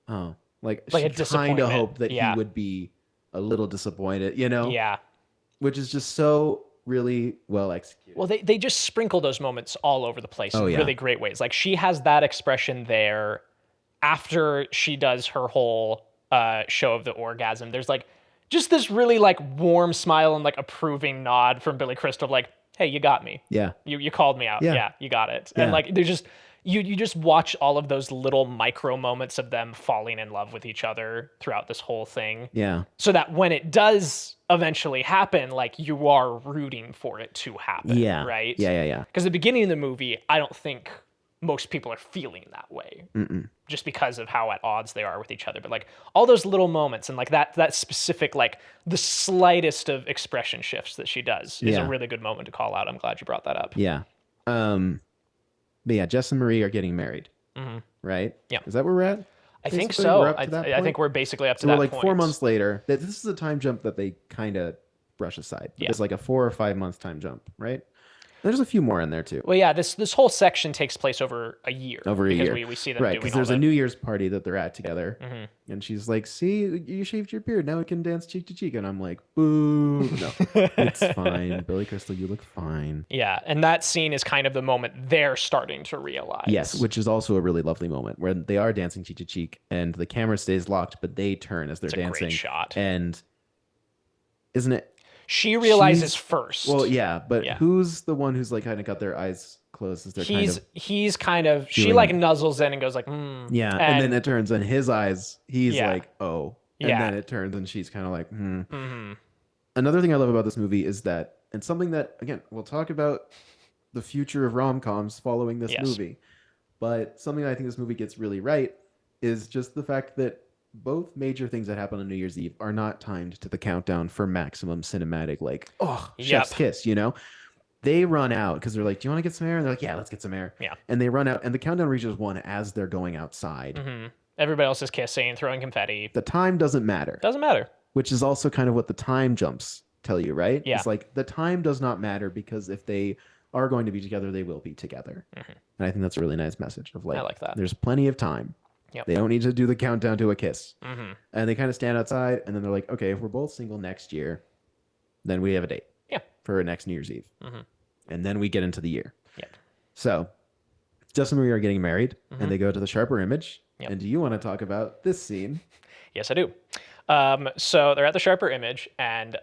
oh, like she kind of hoped that he would be a little disappointed, Yeah. Which is just so really well executed. Well, they just sprinkle those moments all over the place in really great ways. Like she has that expression there after she does her whole show of the orgasm. There's like just this really like warm smile and like approving nod from Billy Crystal, like, hey, you got me. Yeah. You called me out. Yeah, you got it. Yeah. And like there's just you just watch all of those little micro moments of them falling in love with each other throughout this whole thing. Yeah. So that when it does eventually happen, like you are rooting for it to happen. Yeah. Right? Yeah. Because the beginning of the movie, I don't think most people are feeling that way. Just because of how at odds they are with each other. But like all those little moments and like that specific, like the slightest of expression shifts that she does is a really good moment to call out. I'm glad you brought that up. Yeah. But yeah, Jess and Marie are getting married, right? Yeah. Is that where we're at? I think so. I think we're basically up to that point. So we're like 4 months later. This is a time jump that they kind of brush aside. It's like a 4 or 5 month time jump, right? There's a few more in there too. Well, yeah, this whole section takes place over a year. Because we see them right, doing because there's a New Year's party that they're at together. And she's like, see, you shaved your beard. Now we can dance cheek to cheek. And I'm like, boo. No, it's fine. Billy Crystal, you look fine. Yeah, and that scene is kind of the moment they're starting to realize. Yes, which is also a really lovely moment where they are dancing cheek to cheek and the camera stays locked, but they turn as they're dancing. Great shot. And isn't it? She realizes first. Well, yeah, but who's the one who's like kind of got their eyes closed as they're he's kind of she like nuzzles in and goes like, Yeah, and then it turns and his eyes, he's like, oh. And then it turns and she's kind of like, Another thing I love about this movie is that, and something that, again, we'll talk about the future of rom-coms following this movie, but something I think this movie gets really right is just the fact that both major things that happen on New Year's Eve are not timed to the countdown for maximum cinematic, like, chef's kiss, They run out because they're like, do you want to get some air? And they're like, yeah, let's get some air. Yeah. And they run out, and the countdown reaches 1 as they're going outside. Everybody else is kissing, throwing confetti. The time doesn't matter. Doesn't matter. Which is also kind of what the time jumps tell you, right? Yeah. It's like the time does not matter because if they are going to be together, they will be together. And I think that's a really nice message of like, I like that. There's plenty of time. Yep. They don't need to do the countdown to a kiss. And they kind of stand outside and then they're like, okay, if we're both single next year, then we have a date. Yeah. For next New Year's Eve. And then we get into the year. Yep. So Justin and Marie are getting married and they go to the Sharper Image. Yep. And do you want to talk about this scene? Yes, I do. So they're at the Sharper Image and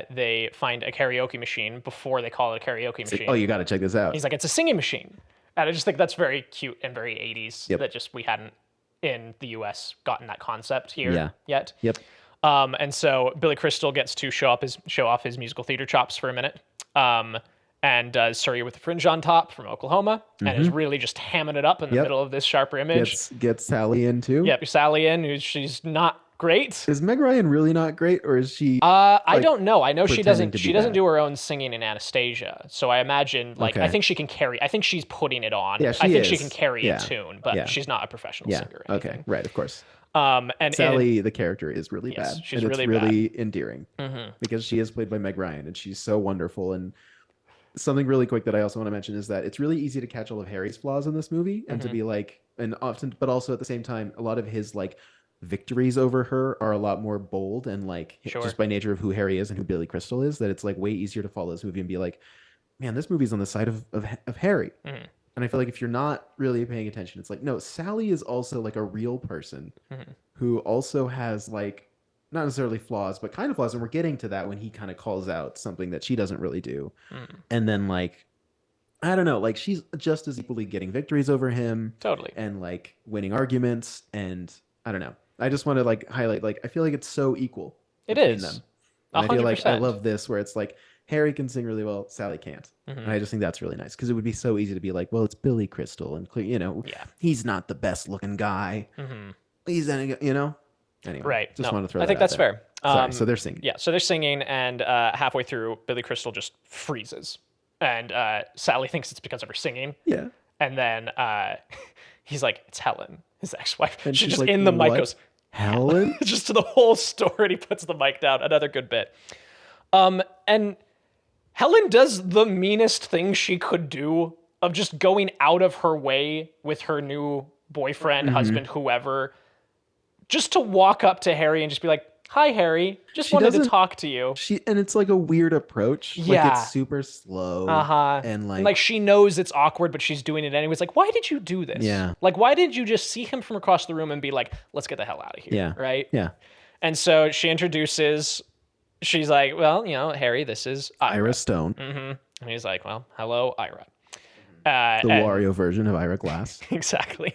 they find a karaoke machine before they call it a karaoke machine. Oh, you got to check this out. He's like, it's a singing machine. And I just think that's very cute and very 80s that just we hadn't in the US gotten that concept here yet. Yep. And so Billy Crystal gets to show off his musical theater chops for a minute. And does Surrey with the Fringe on Top from Oklahoma, and is really just hamming it up in the middle of this Sharper Image. Gets Sally in too. Yep, Sally in, she's not great. Is Meg Ryan really not great, or is she? I don't know. I know she pretending doesn't. to be She doesn't bad? do her own singing in Anastasia. So I imagine, like, I Okay. think she can carry. I think she's putting it on. Yeah, I she think she is. can carry Yeah. a tune, but Yeah. she's not a professional Yeah. singer. Or Okay. anything. Right. Of course. And Sally, the character, is really Yes, bad. she's and really it's really endearing Mhm. because she is played by Meg Ryan, and she's so wonderful. And something really quick that I also want to mention is that it's really easy to catch all of Harry's flaws in this movie, and to Mhm. be like, and often, but also at the same time, a lot of his like victories over her are a lot more bold and like Sure. just by nature of who Harry is and who Billy Crystal is. That it's like way easier to follow this movie and be like, man, this movie's on the side of Harry. Mhm. And I feel like if you're not really paying attention, it's like, no, Sally is also like a real person Mhm. who also has like not necessarily flaws, but kind of flaws. And we're getting to that when he kind of calls out something that she doesn't really do. Mhm. And then like, I don't know, like she's just as equally getting victories over him Totally. and like winning arguments. And I don't know. I just want to like highlight, like, I feel like it's so equal. It between is. them. And I feel like I 100%. love this where it's like Harry can sing really well, Sally can't. Mhm. And I just think that's really nice because it would be so easy to be like, well, it's Billy Crystal and you know, Yeah. he's not the best looking guy. Mhm. He's, you know, anyway. Right. Just No, want to throw I think that out that's there. fair. Sorry, so they're singing. Yeah, so they're singing, and halfway through, Billy Crystal just freezes, and Sally thinks it's because of her singing, Yeah. and then he's like, "It's Helen, his ex-wife." And She she's just like, in the mic "What? goes, Helen? just to the whole story. And he puts the mic down. Another good bit. And Helen does the meanest thing she could do of just going out of her way with her new boyfriend, Mm-hmm. husband, whoever, just to walk up to Harry and just be like, "Hi, Harry. Just She wanted to doesn't- talk to you." And it's like a weird approach. Yeah. Like it's super slow. Uh-huh. And Like she knows it's awkward, but she's doing it anyways. Like, why did you do this? Yeah. Like, why didn't you just see him from across the room and be like, "Let's get the hell out of here." Yeah. Right? Yeah. And so she introduces, she's like, "Well, you know, Harry, this is Ira Stone. Mm-hmm. And he's like, "Well, hello, Ira." The And- Wario version of Ira Glass. Exactly.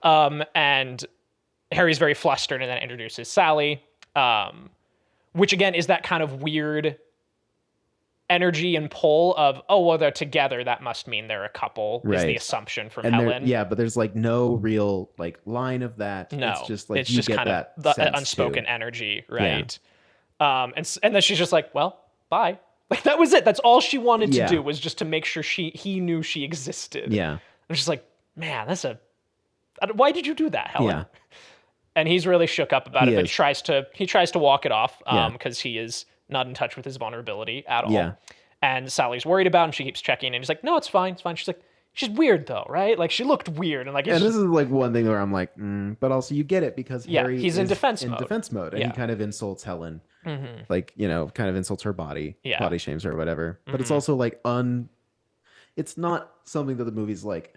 And Harry's very flustered and then introduces Sally, which again is that kind of weird energy and pull of, oh, well, they're together. That must mean they're a couple, is the Right. assumption from And Helen. yeah, but there's like no real like line of that. No, It's just like it's you just get kind that of the sense, unspoken too. energy, right? And then she's just like, "Well, bye." Like that was it. That's all she wanted to Yeah. do, was just to make sure he knew she existed. Yeah. I'm just like, man, why did you do that, Helen? Yeah. And he's really shook up about He it, but is. he tries to walk it off Yeah. because he is not in touch with his vulnerability at all. Yeah. And Sally's worried about him. She keeps checking, and he's like, "No, it's fine, it's fine." She's like, "She's weird though, right? Like she looked weird." And like, And this is like one thing where I'm like, but also you get it because Yeah, Harry he's in is defense in mode. defense mode, and Yeah. he kind of insults Helen, Mhm. like, you know, kind of insults her body, Yeah. body shames her or whatever. But it's Mhm. also like it's not something that the movie's like,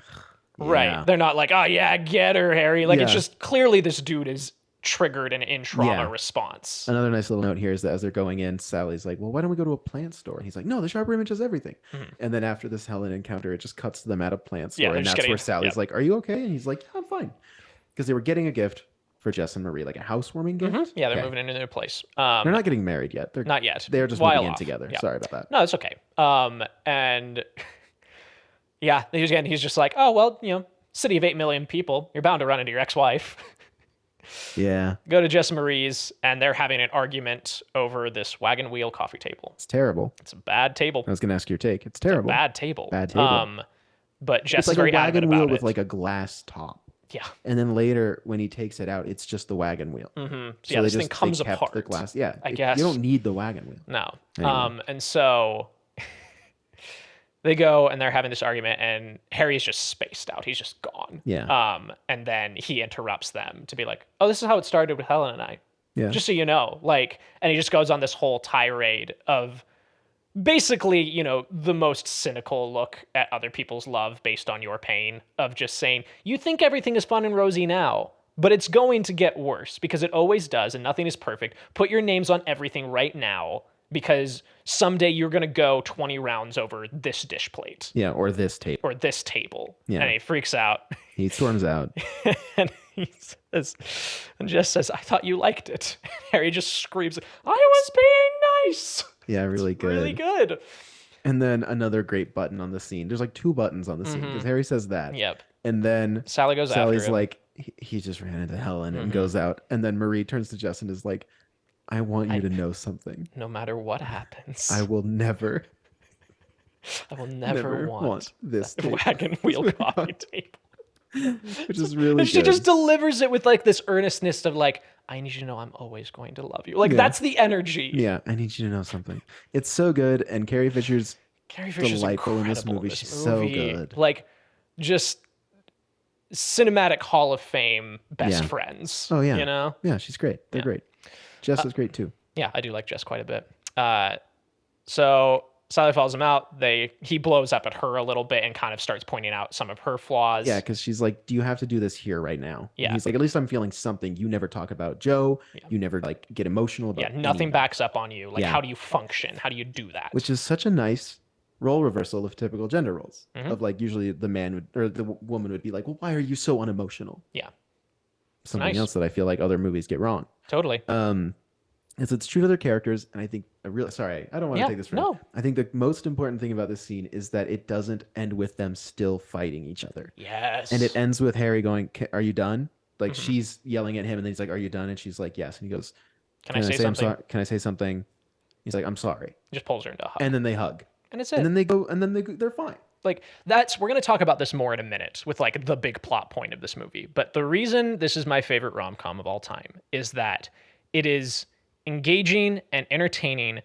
Right. yeah. They're not like, "Oh yeah, get her, Harry." Like it's Yeah. just clearly this dude is triggered and in trauma Yeah. response. Another nice little note here is that as they're going in, Sally's like, "Well, why don't we go to a plant store?" And he's like, "No, the sharper image has everything." Mhm. And then after this Helen encounter, it just cuts to them at a plant store, Yeah, they're and just that's getting- where Sally's yep. like, "Are you okay?" And he's like, "Yeah, I'm fine," because they were getting a gift for Jess and Marie, like a housewarming gift. Mhm. Yeah, they're Okay. moving into a new place. They're not getting married yet. They're Not yet. They're just While moving in off. together. Yeah. Sorry about that. No, it's okay. And yeah, he's just like, "Oh well, you know, city of 8 million people, you're bound to run into your ex-wife." Yeah, Go to Jess Marie's, and they're having an argument over this wagon wheel coffee table. it's terrible. It's a bad table. I was gonna ask your take. It's terrible. Bad table. Bad table. But Jess It's like is very a adamant wagon wheel about with it. like a glass top. Yeah. And then later, when he takes it out, it's just the wagon wheel. Mm-hmm. So Yeah, they this thing just- comes they kept apart. The glass. Yeah, I guess. you don't need the wagon wheel. No. Anyway. And so they go and they're having this argument, and Harry's just spaced out. He's just gone. Yeah. And then he interrupts them to be like, "Oh, this is how it started with Helen and I. Yeah. Just so you know." Like, and he just goes on this whole tirade of basically, you know, the most cynical look at other people's love based on your pain, of just saying, "You think everything is fun and rosy now, but it's going to get worse because it always does, and nothing is perfect. Put your names on everything right now, because someday you're going to go 20 rounds over this dish plate Yeah, or this tape. or this table." Yeah. And he freaks out. He storms out. And he says, and Jess says, "I thought you liked it." And Harry just screams, "I was being nice." Yeah, really good. Really good. And then another great button on the scene. There's like two buttons on the scene because Harry says that. Yep. And then Sally goes Sally's after him. like, he just ran into Helen and goes out. And then Marie turns to Jess and is like, I want you to know something. No matter what happens, I will never never want this wagon wheel coffee table. Which is really She good. just delivers it with like this earnestness of like, I need you to know I'm always going to love you. Like that's the energy. Yeah, I need you to know something. It's so good, and Carrie Fisher's delightful in this movie. She's so good. Like, just cinematic Hall of Fame best friends. Oh yeah, you know. Yeah, she's great. They're great. Jess is great too. Yeah, I do like Jess quite a bit. So Sally follows him out. He blows up at her a little bit and kind of starts pointing out some of her flaws. Yeah, because she's like, do you have to do this here right now? Yeah. And he's like, at least I'm feeling something. You never talk about Joe. Yeah. You never like get emotional about nothing anything. Backs up on you. Like, how do you function? How do you do that? Which is such a nice role reversal of typical gender roles. Of like, usually the man would, or the woman would be like, well, why are you so unemotional? Yeah. Something else that I feel like other movies get wrong. Totally. It's true to their characters, and I think I don't want to take this from you. I think the most important thing about this scene is that it doesn't end with them still fighting each other. Yes. And it ends with Harry going, are you done? Like she's yelling at him, and then he's like, are you done? And she's like, yes. And he goes, Can I say something? Can I say something? He's like, I'm sorry. He just pulls her into a hug. And then they hug. And it's it. And then they go, they're fine. Like we're going to talk about this more in a minute with like the big plot point of this movie. But the reason this is my favorite rom-com of all time is that it is engaging and entertaining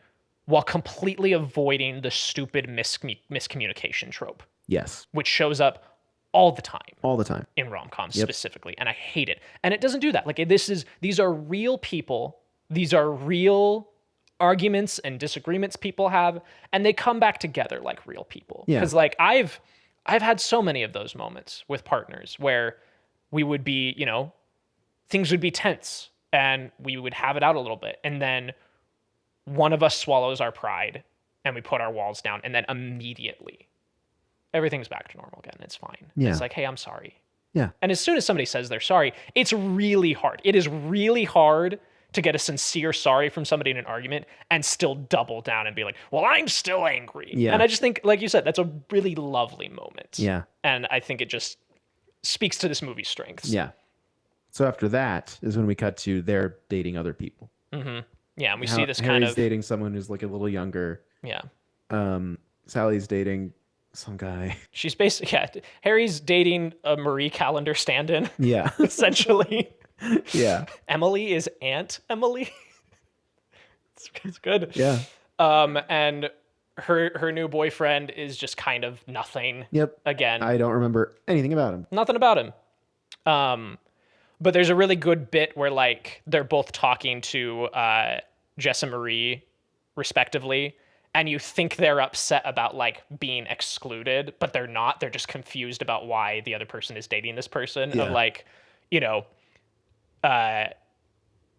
while completely avoiding the stupid miscommunication trope. Yes. Which shows up all the time. All the time. In rom-coms specifically. And I hate it. And it doesn't do that. Like these are real people. These are real arguments and disagreements people have, and they come back together like real people. Yeah. Because like I've had so many of those moments with partners where we would be, things would be tense and we would have it out a little bit, and then one of us swallows our pride and we put our walls down, and then immediately everything's back to normal again. It's fine. Yeah. It's like, hey, I'm sorry. Yeah. And as soon as somebody says they're sorry, it's really hard. It is really hard to get a sincere sorry from somebody in an argument and still double down and be like, well, I'm still angry. Yeah. And I just think, like you said, that's a really lovely moment. Yeah. And I think it just speaks to this movie's strengths. Yeah. So after that is when we cut to they're dating other people. Mm-hmm. Yeah, and we see this Harry's kind of dating someone who's like a little younger. Yeah. Sally's dating some guy. She's basically Harry's dating a Marie Callender stand-in. Yeah. Essentially. Yeah. Emily is Aunt Emily. It's good. Yeah. And her new boyfriend is just kind of nothing. Yep. Again. I don't remember anything about him. Nothing about him. But there's a really good bit where like they're both talking to Jess and Marie respectively, and you think they're upset about like being excluded, but they're not. They're just confused about why the other person is dating this person. Yeah. Of like,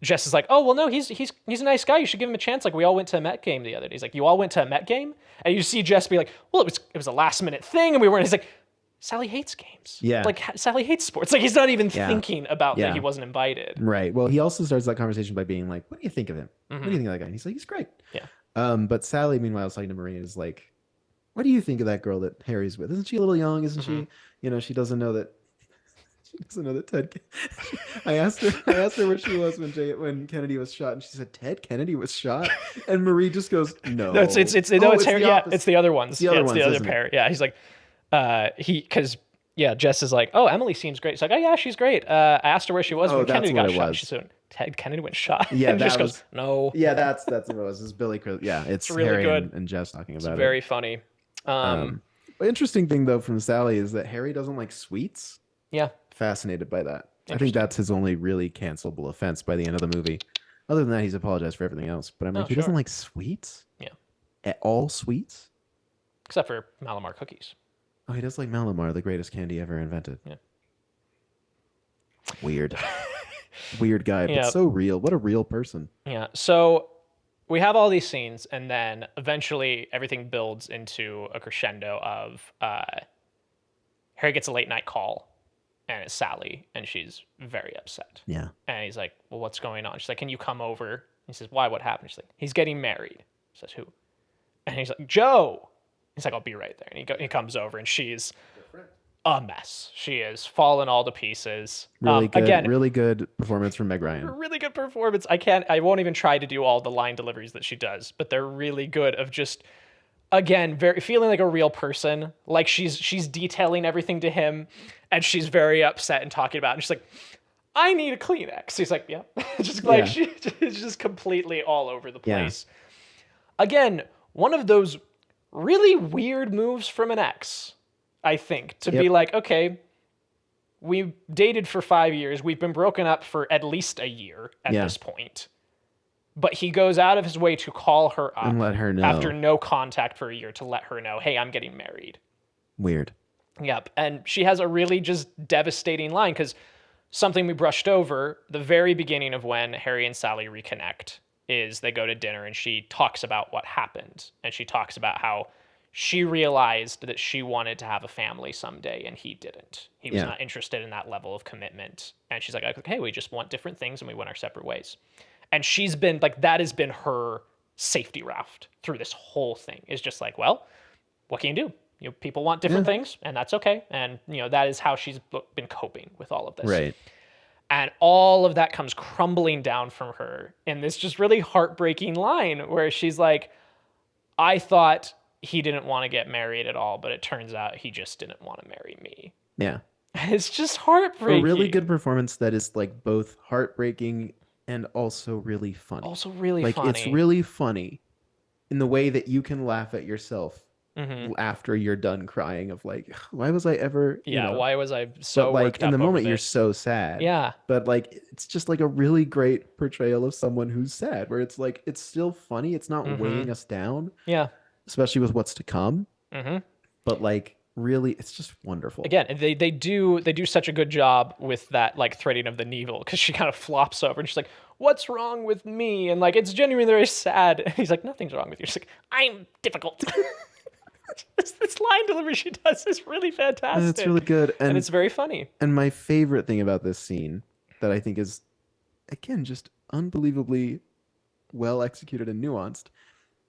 Jess is like, oh well, no, he's a nice guy. You should give him a chance. Like we all went to a Met game the other day. He's like, you all went to a Met game, and you see Jess be like, well, it was a last minute thing, and we weren't. He's like, Sally hates games. Yeah, like Sally hates sports. Like he's not even thinking about that he wasn't invited. Right. Well, he also starts that conversation by being like, what do you think of him? Mm-hmm. What do you think of that guy? And he's like, he's great. Yeah. But Sally, meanwhile, is talking to Marie, is like, what do you think of that girl that Harry's with? Isn't she a little young? Isn't she? She doesn't know that. She doesn't know that Ted. I asked her where she was when Kennedy was shot, and she said Ted Kennedy was shot, and Marie just goes, no. No, it's Harry. Yeah, it's the other ones. It's the other pair. Yeah, he's like, Jess is like, oh, Emily seems great. It's like, oh yeah, she's great. I asked her where she was when Kennedy got shot. She said, Ted Kennedy went shot. Yeah, and just goes, no. Yeah, that's what it was. It's Billy. Yeah, it's really Harry good. And Jess talking about it. It's very funny. Interesting thing though from Sally is that Harry doesn't like sweets. Yeah. Fascinated by that. I think that's his only really cancelable offense by the end of the movie. Other than that, he's apologized for everything else. But I'm like, he doesn't like sweets? Yeah. At all sweets? Except for Malamar cookies. Oh, he does like Malamar, the greatest candy ever invented. Yeah. Weird. Weird guy, but so real. What a real person. Yeah. So we have all these scenes, and then eventually everything builds into a crescendo of Harry gets a late night call. And it's Sally, and she's very upset. Yeah. And he's like, well, what's going on? She's like, can you come over? He says, why? What happened? She's like, he's getting married. He says, who? And he's like, Joe. He's like, I'll be right there. And he comes over, and she's a mess. She is fallen all to pieces. Really good, Again, really good performance from Meg Ryan. really good performance. I won't even try to do all the line deliveries that she does, but they're really good of just, again, very feeling like a real person. Like she's detailing everything to him, and she's very upset and talking about it. And she's like, I need a Kleenex. He's like, yeah. Just like, she's just completely all over the place. Yeah. Again, one of those really weird moves from an ex, I think, to be like, okay, we dated for 5 years. We've been broken up for at least a year at this point. But he goes out of his way to call her up and let her know after no contact for a year to let her know, hey, I'm getting married. Weird. Yep. And she has a really just devastating line, because something we brushed over, the very beginning of when Harry and Sally reconnect is they go to dinner and she talks about what happened. And she talks about how she realized that she wanted to have a family someday and he didn't. He was not interested in that level of commitment. And she's like, okay, we just want different things and we went our separate ways. And she's been like, that has been her safety raft through this whole thing, is just like, well, what can you do? You know, people want different things, and that's okay. And, you know, that is how she's been coping with all of this. Right. And all of that comes crumbling down from her in this just really heartbreaking line where she's like, I thought he didn't want to get married at all, but it turns out he just didn't want to marry me. Yeah. And it's just heartbreaking. A really good performance that is like both heartbreaking and also really funny. Also really like, funny. It's really funny in the way that you can laugh at yourself after you're done crying of like, why was I ever, you know? Why was I so but like worked in up the moment over you're this? so sad. Yeah. But like, it's just like a really great portrayal of someone who's sad, where it's like, it's still funny. It's not weighing us down. Yeah. Especially with what's to come. But like, really, it's just wonderful. Again, they do such a good job with that, like, threading of the needle, because she kind of flops over and she's like, what's wrong with me? And like, it's genuinely very sad. And he's like, nothing's wrong with you. She's like, I'm difficult. this line delivery she does is really fantastic. It's really good. And it's very funny. And my favorite thing about this scene that I think is, again, just unbelievably well executed and nuanced,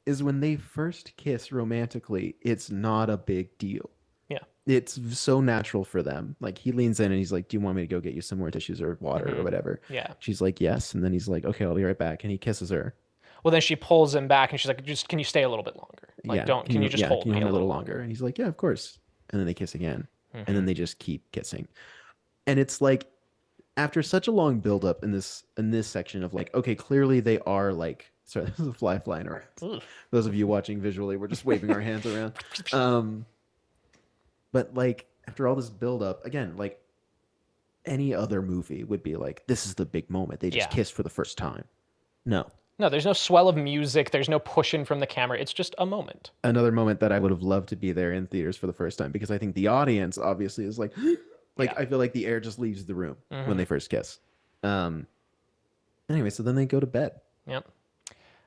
is when they first kiss romantically, it's not a big deal. Yeah. It's so natural for them. Like, he leans in and he's like, do you want me to go get you some more tissues or water or whatever? Yeah. She's like, yes. And then he's like, okay, I'll be right back. And he kisses her. Well, then she pulls him back and she's like, just, can you stay a little bit longer? Like, can you just hold me a little longer? And he's like, yeah, of course. And then they kiss again. And then they just keep kissing. And it's like, after such a long buildup in this section of like, okay, clearly they are like, sorry, this is a fly flying around. Those of you watching visually, we're just waving our hands around. But like, after all this buildup, again, like any other movie would be like, this is the big moment. They just kiss for the first time. No, there's no swell of music. There's no pushing from the camera. It's just a moment. Another moment that I would have loved to be there in theaters for the first time, because I think the audience obviously is like, I feel like the air just leaves the room when they first kiss. Anyway, so then they go to bed. Yep.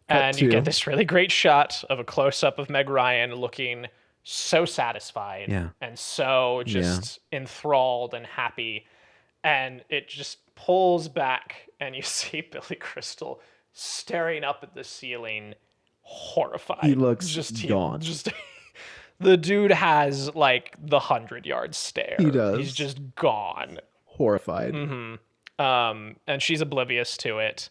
And you get this really great shot of a close-up of Meg Ryan looking so satisfied and so just enthralled and happy. And it just pulls back and you see Billy Crystal staring up at the ceiling, horrified. He looks gone. The dude has like the 100-yard stare. He does. He's just gone. Horrified. And she's oblivious to it.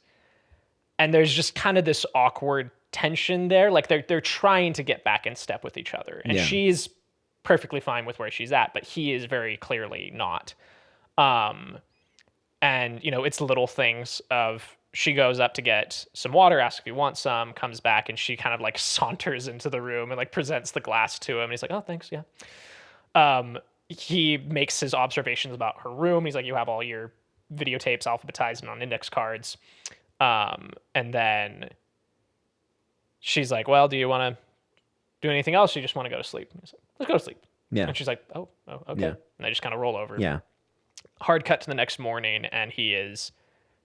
And there's just kind of this awkward tension there. Like they're trying to get back in step with each other. And she's perfectly fine with where she's at, but he is very clearly not. And, you know, it's little things of she goes up to get some water, asks if he wants some, comes back, and she kind of like saunters into the room and like presents the glass to him. And he's like, oh, thanks. Yeah. He makes his observations about her room. He's like, you have all your videotapes alphabetized and on index cards. And then she's like, well, do you want to do anything else? Or you just want to go to sleep? And he's like, let's go to sleep. Yeah. And she's like, oh, okay. Yeah. And they just kind of roll over. Yeah. Hard cut to the next morning, and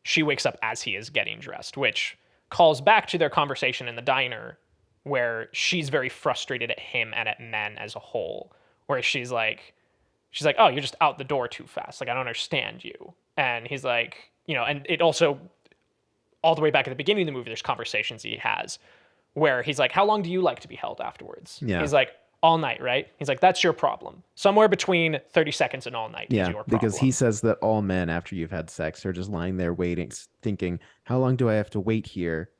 she wakes up as he is getting dressed, which calls back to their conversation in the diner where she's very frustrated at him and at men as a whole, where she's like, oh, you're just out the door too fast. Like, I don't understand you. And he's like, you know, and it also, all the way back at the beginning of the movie, there's conversations he has where he's like, how long do you like to be held afterwards? Yeah. He's like, all night, right? He's like, that's your problem. Somewhere between 30 seconds and all night is your problem. Because he says that all men after you've had sex are just lying there waiting, thinking, how long do I have to wait here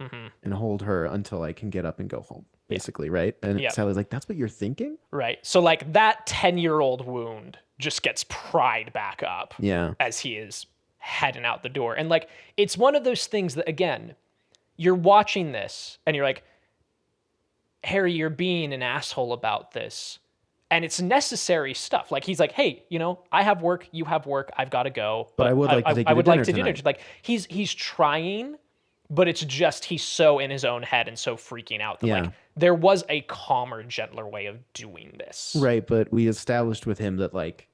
and hold her until I can get up and go home? Basically, right? And Sally's like, that's what you're thinking? Right. So like that 10-year-old wound just gets pried back up as he is heading out the door. And like, it's one of those things that, again, you're watching this and you're like, Harry, you're being an asshole about this. And it's necessary stuff. Like, he's like, hey, you know, I have work, you have work, I've got to go. But I would like to take you to dinner tonight. Like, he's trying, but it's just he's so in his own head and so freaking out that like there was a calmer, gentler way of doing this. Right, but we established with him that like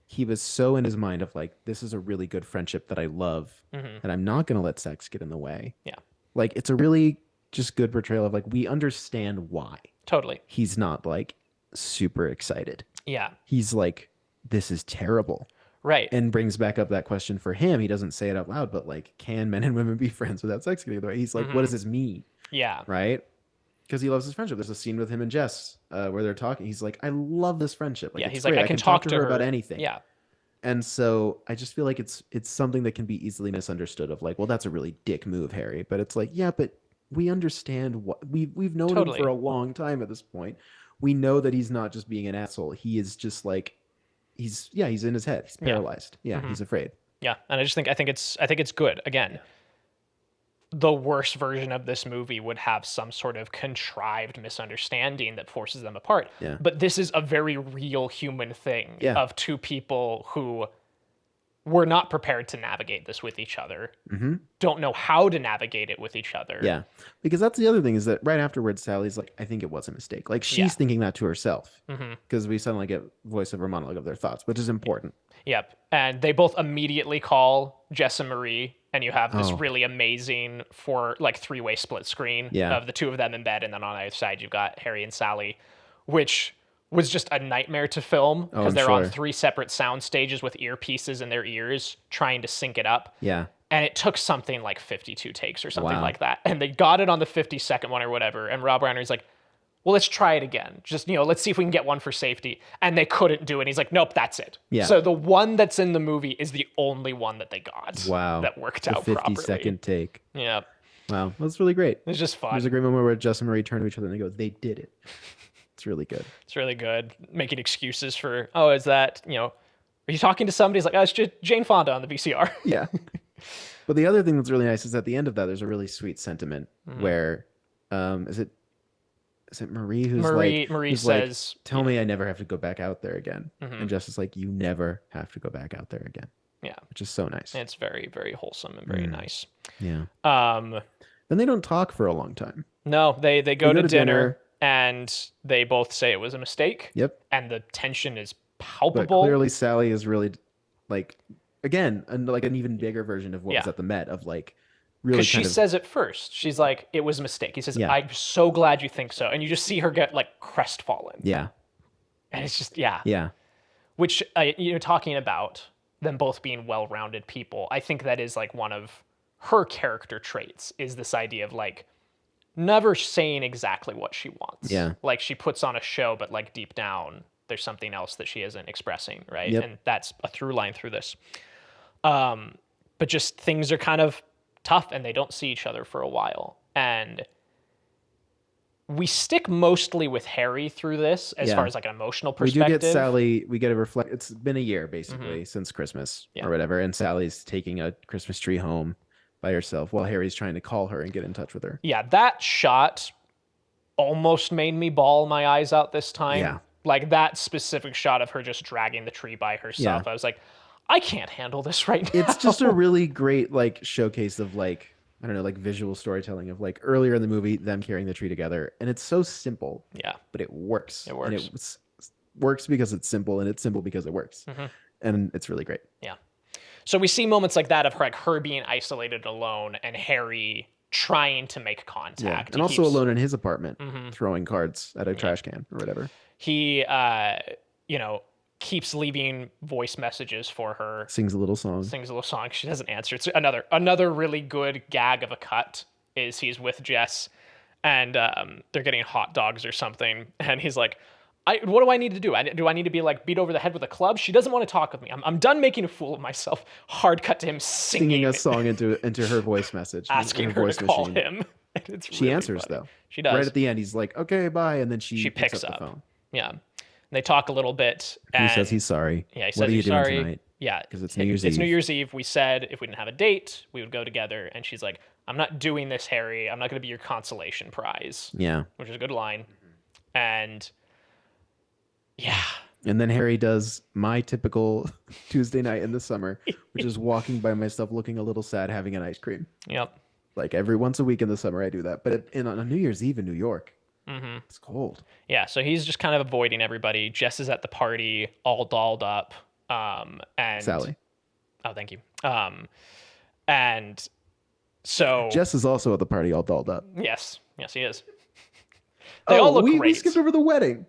he was so in his mind of like, this is a really good friendship that I love, and I'm not going to let sex get in the way. Yeah. Like, it's a really just good portrayal of like, we understand why. Totally. He's not like super excited. Yeah. He's like, this is terrible. Right. And brings back up that question for him. He doesn't say it out loud, but like, can men and women be friends without sex getting in the way? He's like, what does this mean? Yeah. Right? Because he loves his friendship. There's a scene with him and Jess where they're talking. He's like, I love this friendship. Like, he's great. like, I can talk to her about anything. Yeah. And so I just feel like it's something that can be easily misunderstood of like, well, that's a really dick move, Harry. But it's like, yeah, but we understand what we've known him for a long time at this point. We know that he's not just being an asshole. He is just like, he's in his head. He's paralyzed. Yeah, he's afraid. Yeah, and I think it's good. Again, the worst version of this movie would have some sort of contrived misunderstanding that forces them apart. Yeah. But this is a very real human thing of two people who were not prepared to navigate this with each other, don't know how to navigate it with each other. Yeah, because that's the other thing is that right afterwards, Sally's like, I think it was a mistake. Like, she's thinking that to herself because we suddenly get voiceover monologue of their thoughts, which is important. Yep. And they both immediately call Jess and Marie, and you have this really amazing three-way split screen of the two of them in bed, and then on either side you've got Harry and Sally, which was just a nightmare to film because they're on three separate sound stages with earpieces in their ears trying to sync it up. Yeah. And it took something like 52 takes or something like that. And they got it on the 52nd one or whatever. And Rob Reiner's like, well, let's try it again. Just, let's see if we can get one for safety. And they couldn't do it. And he's like, nope, that's it. Yeah. So the one that's in the movie is the only one that they got. Wow. That worked out properly. 50-second take. Yeah. Wow. That's really great. It's just fun. There's a great moment where Jess and Marie turn to each other and they go, they did it. It's really good. It's really good. Making excuses for, is that, are you talking to somebody? He's like, it's just Jane Fonda on the VCR. Yeah. But the other thing that's really nice is at the end of that, there's a really sweet sentiment where, is it Marie who's Marie says, tell me I never have to go back out there again. And Jess is like, you never have to go back out there again. Yeah. Which is so nice. And it's very, very wholesome and very nice. Yeah. Then they don't talk for a long time. No, they go to dinner. And they both say it was a mistake. Yep. And the tension is palpable. But clearly Sally is really like, again, like an even bigger version of what was at the Met of like really. Because she says it first. She's like, it was a mistake. He says, I'm so glad you think so. And you just see her get like crestfallen. Yeah. And it's just, Yeah. Which, talking about them both being well-rounded people, I think that is like one of her character traits is this idea of like, never saying exactly what she wants. Yeah. Like she puts on a show, but like deep down, there's something else that she isn't expressing, right? Yep. And that's a through line through this. But just things are kind of tough and they don't see each other for a while. And we stick mostly with Harry through this as far as like an emotional perspective. We do get Sally, we get a reflect. It's been a year basically since Christmas or whatever. And Sally's taking a Christmas tree home by herself while Harry's trying to call her and get in touch with her. Yeah, that shot almost made me bawl my eyes out this time. Yeah. Like that specific shot of her just dragging the tree by herself. I was like, I can't handle this right now. It's just a really great like showcase of like, I don't know, like visual storytelling of like earlier in the movie, them carrying the tree together. And it's so simple. Yeah. But it works. It works. And it works because it's simple and it's simple because it works. And it's really great. Yeah. So we see moments like that of her being isolated alone and Harry trying to make contact. Yeah. And also alone in his apartment, throwing cards at a trash can or whatever. He, keeps leaving voice messages for her. Sings a little song. She doesn't answer. It's another really good gag of a cut is he's with Jess and they're getting hot dogs or something. And he's like, what do I need to do? Do I need to be like beat over the head with a club? She doesn't want to talk with me. I'm done making a fool of myself. Hard cut to him singing a song into her voice message, asking her to call him. She really answers funny. Though. She does. Right at the end, he's like, "Okay, bye," and then she picks up the phone. Yeah, and they talk a little bit. And he says he's sorry. Yeah, he says what are you he's doing sorry. Tonight? Yeah, because it's New Year's Eve. It's New Year's Eve. We said if we didn't have a date, we would go together. And she's like, "I'm not doing this, Harry. I'm not going to be your consolation prize." Yeah, which is a good line. And yeah. And then Harry does my typical Tuesday night in the summer, which is walking by myself, looking a little sad, having an ice cream. Yep. Like every once a week in the summer, I do that. But on New Year's Eve in New York, it's cold. Yeah, so he's just kind of avoiding everybody. Jess is at the party, all dolled up. And Sally. Oh, thank you. And so Jess is also at the party, all dolled up. Yes, he is. They all look great. We skipped over the wedding.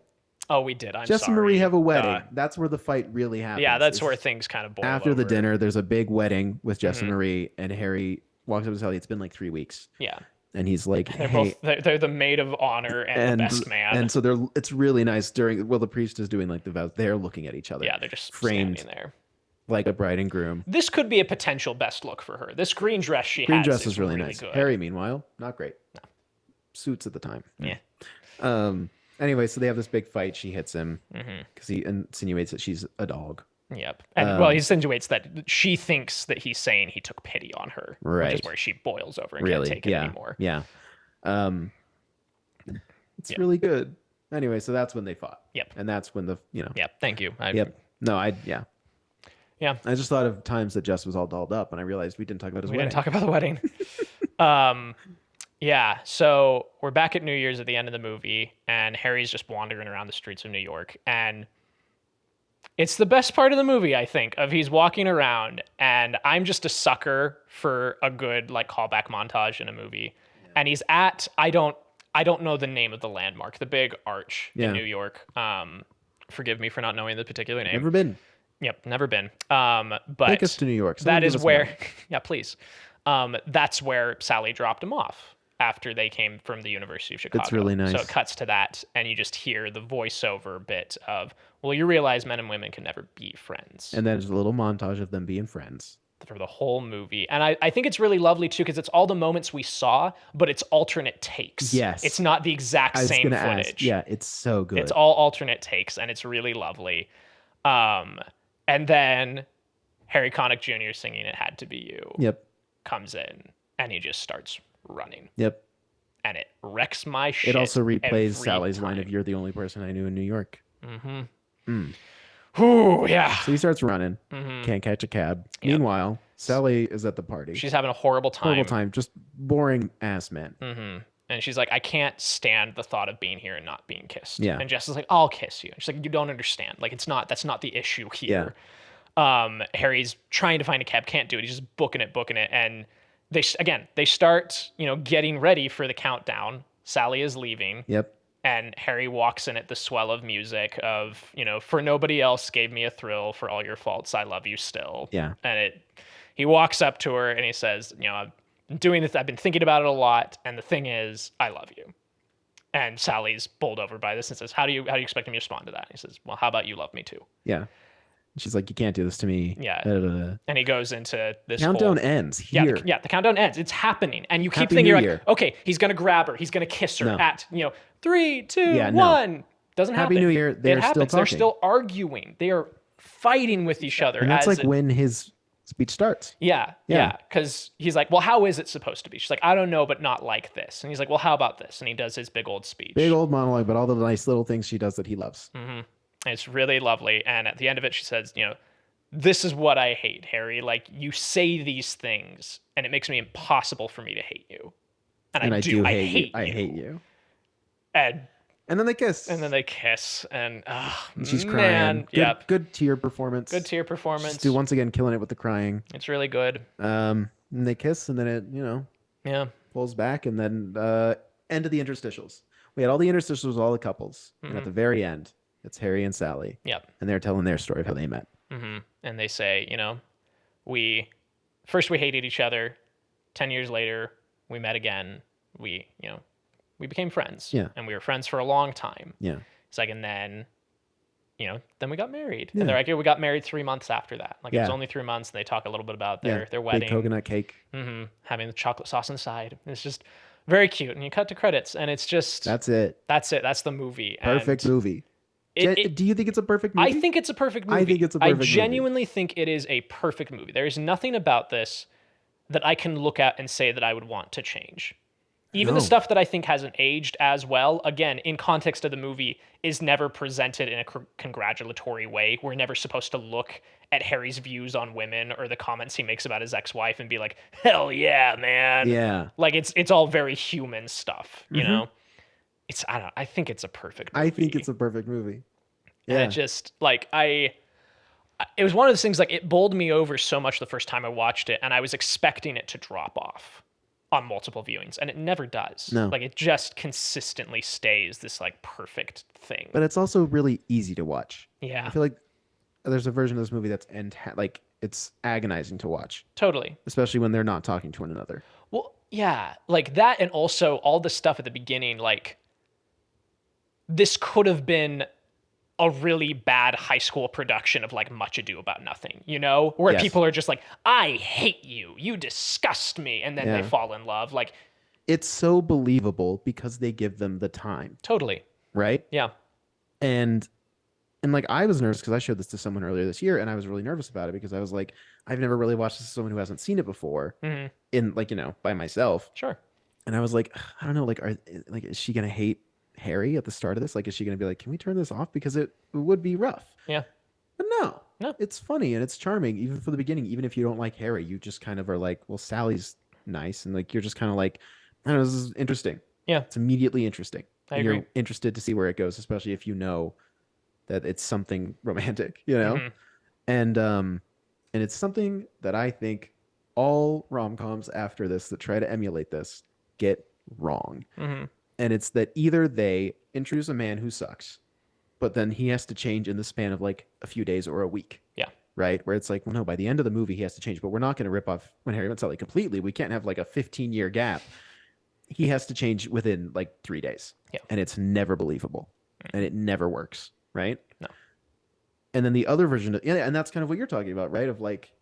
Oh, we did. Jess and Marie have a wedding. That's where the fight really happens. Yeah, that's where things kind of boil after over. The dinner. There's a big wedding with Jess and Marie, and Harry walks up to Sally. It's been like 3 weeks. Yeah. And he's like, they're the maid of honor and the best man. And so it's really nice the priest is doing like the vows. They're looking at each other. Yeah, they're just framed standing there. Like a bride and groom. This could be a potential best look for her. This green dress Green dress is really nice. Good. Harry, meanwhile, not great. No. Suits at the time. Yeah. Anyway, so they have this big fight. She hits him because he insinuates that she's a dog. Yep. And he insinuates that she thinks that he's saying he took pity on her. Right. Which is where she boils over and can't take it anymore. Yeah. It's really good. Anyway, so that's when they fought. Yep. And that's when Yep. Thank you. Yeah. Yeah. I just thought of times that Jess was all dolled up, and I realized we didn't talk about his wedding. We didn't talk about the wedding. Yeah, so we're back at New Year's at the end of the movie, and Harry's just wandering around the streets of New York, and it's the best part of the movie, I think, of he's walking around, and I'm just a sucker for a good like callback montage in a movie. Yeah. And he's at I don't know the name of the landmark, the big arch in New York. Forgive me for not knowing the particular name. Never been. Yep, never been. But take us to New York. That is where yeah, please. That's where Sally dropped him off after they came from the University of Chicago. It's really nice. So it cuts to that, and you just hear the voiceover bit of, well, you realize men and women can never be friends. And then there's a little montage of them being friends. For the whole movie. And I think it's really lovely, too, because it's all the moments we saw, but it's alternate takes. Yes. It's not the exact same footage. Yeah, it's so good. It's all alternate takes, and it's really lovely. And then Harry Connick Jr. singing It Had to Be You comes in, and he just starts running. Yep. And it wrecks my shit. It also replays Sally's time. line of "You're the only person I knew in New York." Ooh, yeah. So he starts running. Can't catch a cab. Yep. Meanwhile, Sally is at the party. She's having a horrible time. Just boring ass men. And she's like, I can't stand the thought of being here and not being kissed. Yeah. And Jess is like, I'll kiss you. And she's like, you don't understand. Like, that's not the issue here. Yeah. Harry's trying to find a cab, can't do it. He's just booking it. And they start, getting ready for the countdown. Sally is leaving. Yep. And Harry walks in at the swell of music of, for nobody else gave me a thrill, for all your faults, I love you still. Yeah. And he walks up to her and he says, I'm doing this. I've been thinking about it a lot. And the thing is, I love you. And Sally's bowled over by this and says, how do you expect me to respond to that? And he says, well, how about you love me too? Yeah. She's like, you can't do this to me. Yeah. And he goes into this countdown ends here. Yeah, the countdown ends. It's happening. And you keep Happy thinking, New you're Year. like, okay, he's going to grab her. He's going to kiss her at, 3, 2, 1. No. Doesn't happen. Happy New Year. They're still talking. They're still arguing. They are fighting with each other. And that's when his speech starts. Yeah. Because he's like, well, how is it supposed to be? She's like, I don't know, but not like this. And he's like, well, how about this? And he does his big old speech. Big old monologue, but all the nice little things she does that he loves. And it's really lovely. And at the end of it, she says, this is what I hate, Harry. Like, you say these things, and it makes me impossible for me to hate you. And I do. I hate you. I hate you. And then they kiss. And she's crying. Good tear performance. She's once again killing it with the crying. It's really good. And they kiss, and then it, pulls back, and then end of the interstitials. We had all the interstitials, all the couples, and at the very end, it's Harry and Sally. Yep. And they're telling their story of how they met. And they say, we hated each other. 10 years later, we met again. We became friends. Yeah. And we were friends for a long time. Yeah. It's like, and then, then we got married. Yeah. And they're like, we got married 3 months after that. Like, it was Yeah. only 3 months, and they talk a little bit about their Big wedding. coconut cake. Having the chocolate sauce inside. It's just very cute. And you cut to credits, and it's just... That's it. That's it. That's the movie. Perfect movie. Do you think it's a perfect movie? I think it's a perfect movie. I think it's a perfect movie. I genuinely think it is a perfect movie. There is nothing about this that I can look at and say that I would want to change. Even the stuff that I think hasn't aged as well, again, in context of the movie, is never presented in a congratulatory way. We're never supposed to look at Harry's views on women or the comments he makes about his ex-wife and be like, hell yeah, man. Yeah. Like, it's all very human stuff, you know? I don't know. I think it's a perfect movie. I think it's a perfect movie. Yeah. And it just, like, it was one of those things, like, it bowled me over so much the first time I watched it, and I was expecting it to drop off on multiple viewings, and it never does. No. Like, it just consistently stays this, like, perfect thing. But it's also really easy to watch. Yeah. I feel like there's a version of this movie that's like it's agonizing to watch. Totally. Especially when they're not talking to one another. Well, yeah, like that, and also all the stuff at the beginning, like, this could have been a really bad high school production of like Much Ado About Nothing, where Yes. people are just like, I hate you, you disgust me, and then they fall in love. Like, it's so believable because they give them the time. Totally. Right? Yeah. And like I was nervous because I showed this to someone earlier this year, and I was really nervous about it because I was like, I've never really watched this with someone who hasn't seen it before in like, by myself. Sure. And I was like, I don't know, like, is she gonna hate Harry at the start of this? Like, is she gonna be like, can we turn this off? Because it would be rough. Yeah. But no, it's funny and it's charming. Even for the beginning, even if you don't like Harry, you just kind of are like, well, Sally's nice. And like, you're just kind of like, I don't know, this is interesting. Yeah. It's immediately interesting. I and agree. You're interested to see where it goes, especially if you know that it's something romantic, And it's something that I think all rom-coms after this that try to emulate this get wrong. And it's that either they introduce a man who sucks, but then he has to change in the span of like a few days or a week. Yeah. Right? Where it's like, well, no, by the end of the movie, he has to change, but we're not going to rip off When Harry Met Sally completely. We can't have like a 15-year gap. He has to change within like 3 days. Yeah. And it's never believable. And it never works. Right? No. And then the other version of, and that's kind of what you're talking about, right? Of like,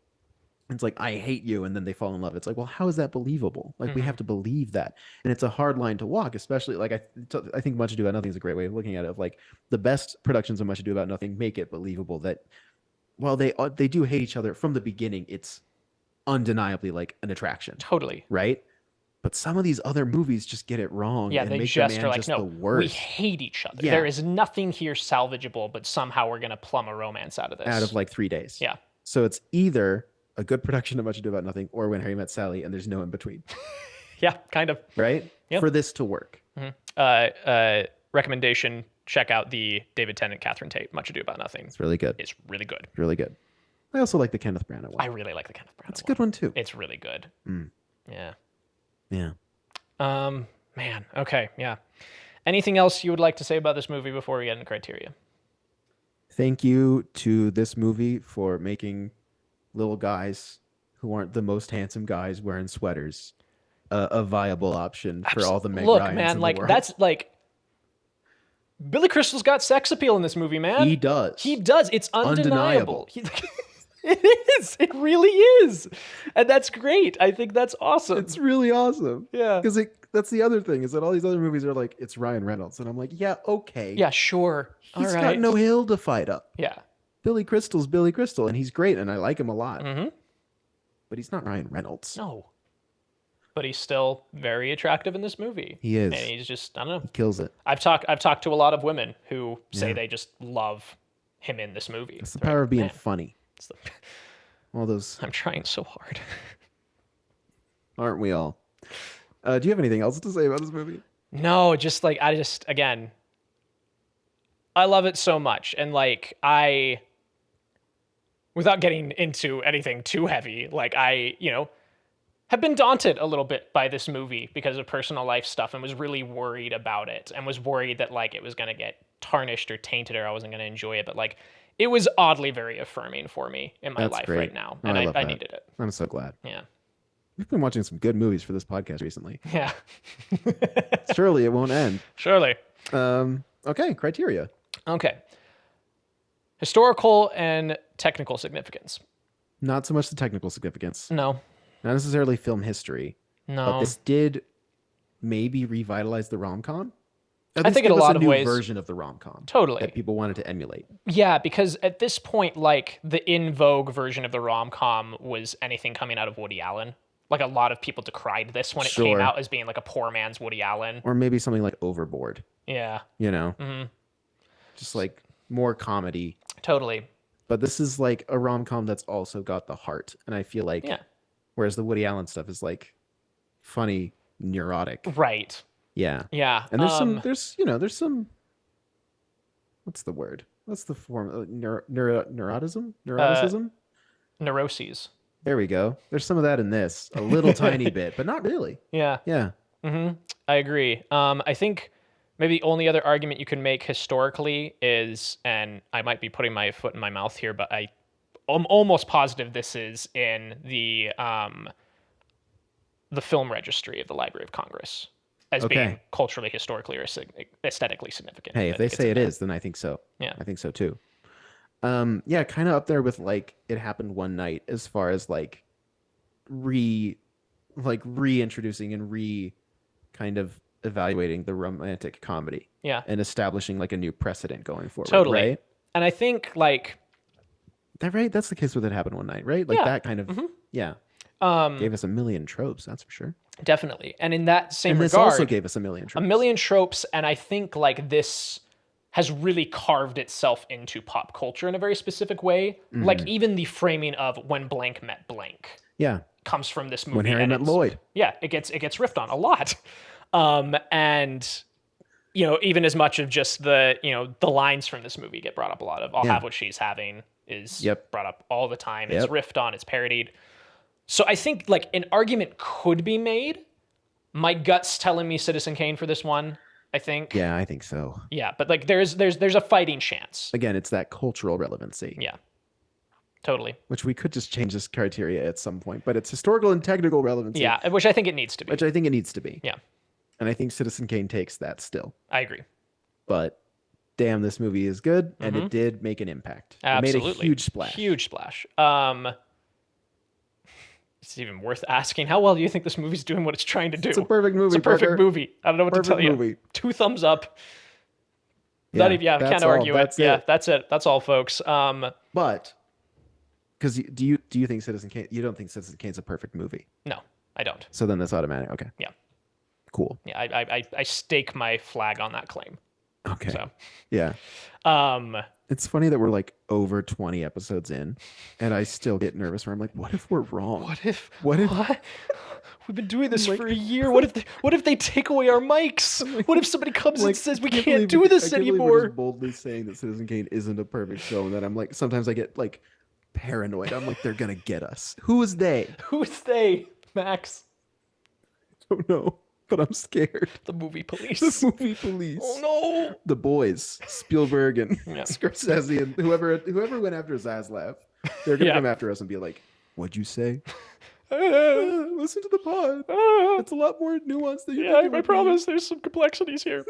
it's like, I hate you, and then they fall in love. It's like, well, how is that believable? Like, we have to believe that. And it's a hard line to walk, especially, like, I think Much Ado About Nothing is a great way of looking at it, of like, the best productions of Much Ado About Nothing make it believable that while they do hate each other from the beginning, it's undeniably like an attraction. Totally. Right? But some of these other movies just get it wrong. Yeah, and they make just the man are like, just no, the worst. we hate each other. Yeah. There is nothing here salvageable, but somehow we're going to plumb a romance out of this. Out of like 3 days. Yeah. So it's either a good production of Much Ado About Nothing or When Harry Met Sally, and there's no in between. Yeah, kind of. Right? Yep. For this to work. Recommendation, check out the David Tennant, Catherine Tate, Much Ado About Nothing. It's really good. It's really good. Really good. I also like the Kenneth Branagh one. I really like the Kenneth Branagh It's a good one too. It's really good. Yeah. Yeah. Man. Okay. Yeah. Anything else you would like to say about this movie before we get into criteria? Thank you to this movie for making little guys who aren't the most handsome guys wearing sweaters a viable option for all the Meg Look, Ryans man, in like the world. that's like Billy Crystal's got sex appeal in this movie, man. He does. He does. It's undeniable. It is. It really is. And that's great. I think that's awesome. It's really awesome. Yeah. Because that's the other thing, is that all these other movies are like, it's Ryan Reynolds. And I'm like, yeah, okay. Yeah, sure. He's All got right. no hill to fight up. Yeah. Billy Crystal's Billy Crystal, and he's great, and I like him a lot. Mm-hmm. But he's not Ryan Reynolds. No. But he's still very attractive in this movie. He is. And he's just, I don't know. He kills it. I've talked to a lot of women who say they just love him in this movie. It's the They're power like, of being "Man, funny. it's the- All those, I'm trying so hard." aren't we all? Do you have anything else to say about this movie? No, just like, again, I love it so much. And like, without getting into anything too heavy, like have been daunted a little bit by this movie because of personal life stuff, and was really worried about it, and was worried that like it was going to get tarnished or tainted, or I wasn't going to enjoy it. But like, it was oddly very affirming for me in my life right now. Oh, And I love I that. needed it. I'm so glad. Yeah. We've been watching some good movies for this podcast recently. Yeah. Surely it won't end. Surely. Okay, criteria. Okay. Historical and technical significance. Not so much the technical significance. No. Not necessarily film history. No. But this did maybe revitalize the rom-com. I think in a lot of ways. Version of the rom-com. Totally. That people wanted to emulate. Yeah, because at this point, like, the in vogue version of the rom-com was anything coming out of Woody Allen. Like, a lot of people decried this when it came out as being like a poor man's Woody Allen. Or maybe something like Overboard. Yeah. You know? Mm-hmm. Just like more comedy. Totally. But this is like a rom-com that's also got the heart. And I feel like, whereas the Woody Allen stuff is like funny, neurotic. Right. Yeah. Yeah. And there's some, what's the word? What's the form? Neuroticism? Neuroticism? Neuroses. There we go. There's some of that in this. A little tiny bit, but not really. Yeah. Yeah. Mm-hmm. I agree. I think maybe the only other argument you can make historically is, and I might be putting my foot in my mouth here, but I'm almost positive this is in the film registry of the Library of Congress as being culturally, historically, or aesthetically significant. Hey, if they say it is, then I think so. Yeah. I think so too. Yeah, kind of up there with like It Happened One Night as far as like reintroducing and kind of evaluating the romantic comedy. Yeah. And establishing like a new precedent going forward. Totally. Right? And I think like that right? That's the case with It Happened One Night, right? Like that kind of yeah. Gave us a million tropes, that's for sure. Definitely. And in that same regard, this also gave us a million tropes. And I think like this has really carved itself into pop culture in a very specific way. Mm-hmm. Like even the framing of when blank met blank. Yeah. Comes from this movie. When Harry met Lloyd. Yeah, it gets riffed on a lot. And you know, even as much of just the lines from this movie get brought up a lot of. I'll have what she's having is brought up all the time. It's riffed on, it's parodied. So I think like an argument could be made. My gut's telling me Citizen Kane for this one, I think. Yeah, I think so. Yeah, but like there's a fighting chance. Again, it's that cultural relevancy. Yeah. Totally. Which we could just change this criteria at some point, but it's historical and technical relevancy. Yeah, which I think it needs to be. Yeah. And I think Citizen Kane takes that still. I agree. But damn, this movie is good, and it did make an impact. Absolutely. It made a huge splash. Huge splash. It's even worth asking, how well do you think this movie's doing what it's trying to do? It's a perfect movie. It's a perfect movie. I don't know what to tell you. 2 thumbs up. Yeah, can't argue it. Yeah, that's it. That's all, folks. But because do you think Citizen Kane? You don't think Citizen Kane's a perfect movie? No, I don't. So then that's automatic. Okay. Yeah. Cool. Yeah, I stake my flag on that claim. Okay. So. Yeah. It's funny that we're like over 20 episodes in, and I still get nervous where I'm like, what if we're wrong? What if we've been doing this for a year? What if they take away our mics? What if somebody comes and says we can't do this anymore? We're just boldly saying that Citizen Kane isn't a perfect film, and that I'm like, sometimes I get like paranoid. I'm like, they're gonna get us. Who is they? Who's they, Max? I don't know. But I'm scared. The movie police. The movie police. Oh no! The boys, Spielberg and Scorsese and whoever went after Zaslav, they're gonna come after us and be like, "What'd you say? Listen to the pod. It's a lot more nuanced than you think. I promise. There's some complexities here."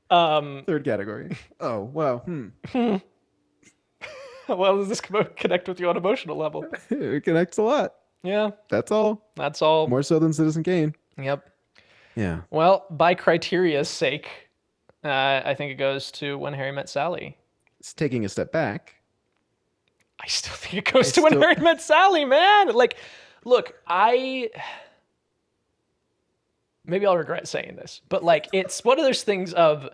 Third category. Oh wow. How well does this connect with you on an emotional level? It connects a lot. Yeah. That's all. More so than Citizen Kane. Yep. Yeah. Well, by criteria's sake, I think it goes to When Harry Met Sally. It's taking a step back. I still think it goes to When Harry Met Sally, man. Like, look, maybe I'll regret saying this, but like, it's one of those things of,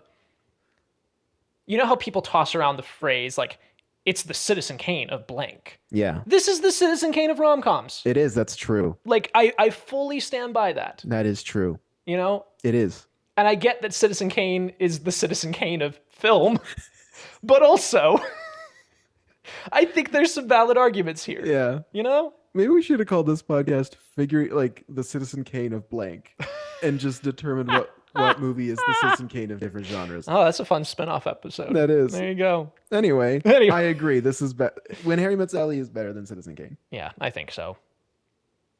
you know how people toss around the phrase, like, it's the Citizen Kane of blank. Yeah. This is the Citizen Kane of rom-coms. It is. That's true. Like, I fully stand by that. That is true. You know? It is. And I get that Citizen Kane is the Citizen Kane of film, but also, I think there's some valid arguments here. Yeah. You know? Maybe we should have called this podcast the Citizen Kane of blank and just determined what movie is the Citizen Kane of different genres. Oh, that's a fun spin-off episode. That is. There you go. Anyway. I agree. This is When Harry Met Sally is better than Citizen Kane. Yeah, I think so.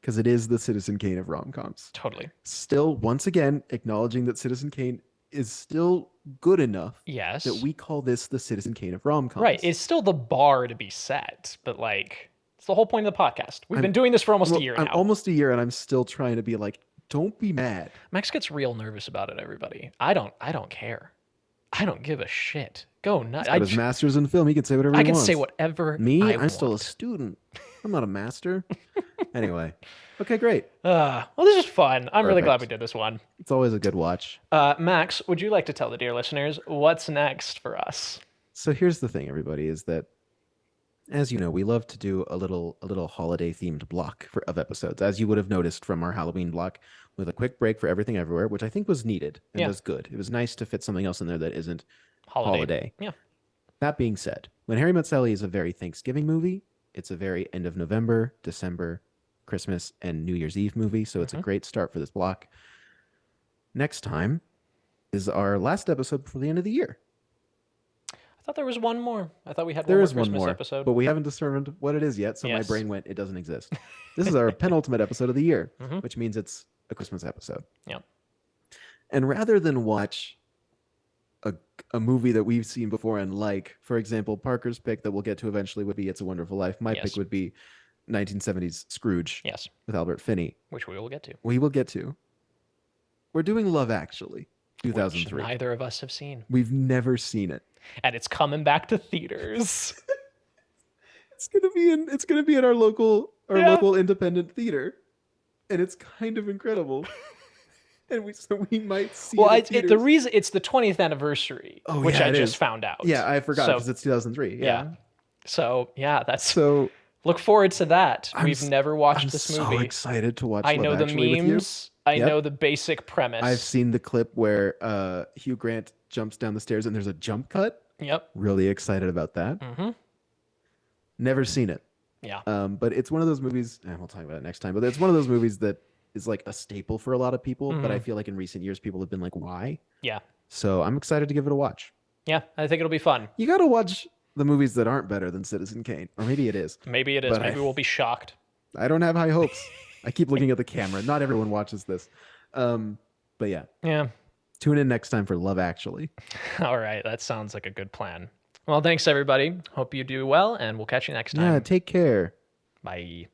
Because it is the Citizen Kane of rom-coms. Totally. Still, once again, acknowledging that Citizen Kane is still good enough Yes. that we call this the Citizen Kane of rom-coms. Right. It's still the bar to be set, but like, it's the whole point of the podcast. We've been doing this for almost a year now. Almost a year, and I'm still trying to be like, don't be mad. Max gets real nervous about it, everybody. I don't care. I don't give a shit. Go nuts. He's got his master's in film. He can say whatever he wants. I can say whatever Me? I I'm still a want. student. I'm not a master. Anyway. Okay, great. Well, this is fun. I'm really glad we Perfect. did this one. It's always a good watch. Max, would you like to tell the dear listeners what's next for us? So here's the thing, everybody, is that, as you know, we love to do a little holiday themed block of episodes, as you would have noticed from our Halloween block, with a quick break for Everything Everywhere, which I think was needed and was good. It was nice to fit something else in there that isn't holiday. Yeah. That being said, When Harry Met Sally is a very Thanksgiving movie. It's a very end of November, December, Christmas, and New Year's Eve movie. So it's a great start for this block. Next time is our last episode before the end of the year. I thought there was one more. I thought we had There one is more one Christmas more episode. but we haven't determined what it is yet. So my Yes. brain went, it doesn't exist. This is our penultimate episode of the year, which means it's a Christmas episode. Yeah. And rather than watch a movie that we've seen before and like, for example, Parker's pick that we'll get to eventually would be It's a Wonderful Life. My pick would be 1970s Scrooge with Albert Finney. Which we will get to. We will get to. We're doing Love Actually, 2003. Which neither of us have seen. We've never seen it. And it's coming back to theaters. It's gonna be in our local independent theater, and it's kind of incredible. And we might see. Well, it the reason it's the 20th anniversary, which yeah, I it just is. found out. Yeah, I forgot So- because it's 2003. Yeah. So yeah, that's So look forward to that. I'm We've never watched I'm this so movie. excited to watch. I Love know the Actually with you. memes. I know the basic premise. I've seen the clip where Hugh Grant jumps down the stairs and there's a jump cut. Yep. Really excited about that. Mm-hmm. Never seen it. Yeah. But it's one of those movies, and we'll talk about it next time, but it's one of those movies that is like a staple for a lot of people, but I feel like in recent years people have been like, why? Yeah. So I'm excited to give it a watch. Yeah. I think it'll be fun. You got to watch the movies that aren't better than Citizen Kane, or maybe it is. Maybe it is. But Maybe we'll be shocked. I don't have high hopes. I keep looking at the camera. Not everyone watches this. But yeah, Yeah. tune in next time for Love Actually. All right. That sounds like a good plan. Well, thanks everybody. Hope you do well, and we'll catch you next time. Yeah, take care. Bye.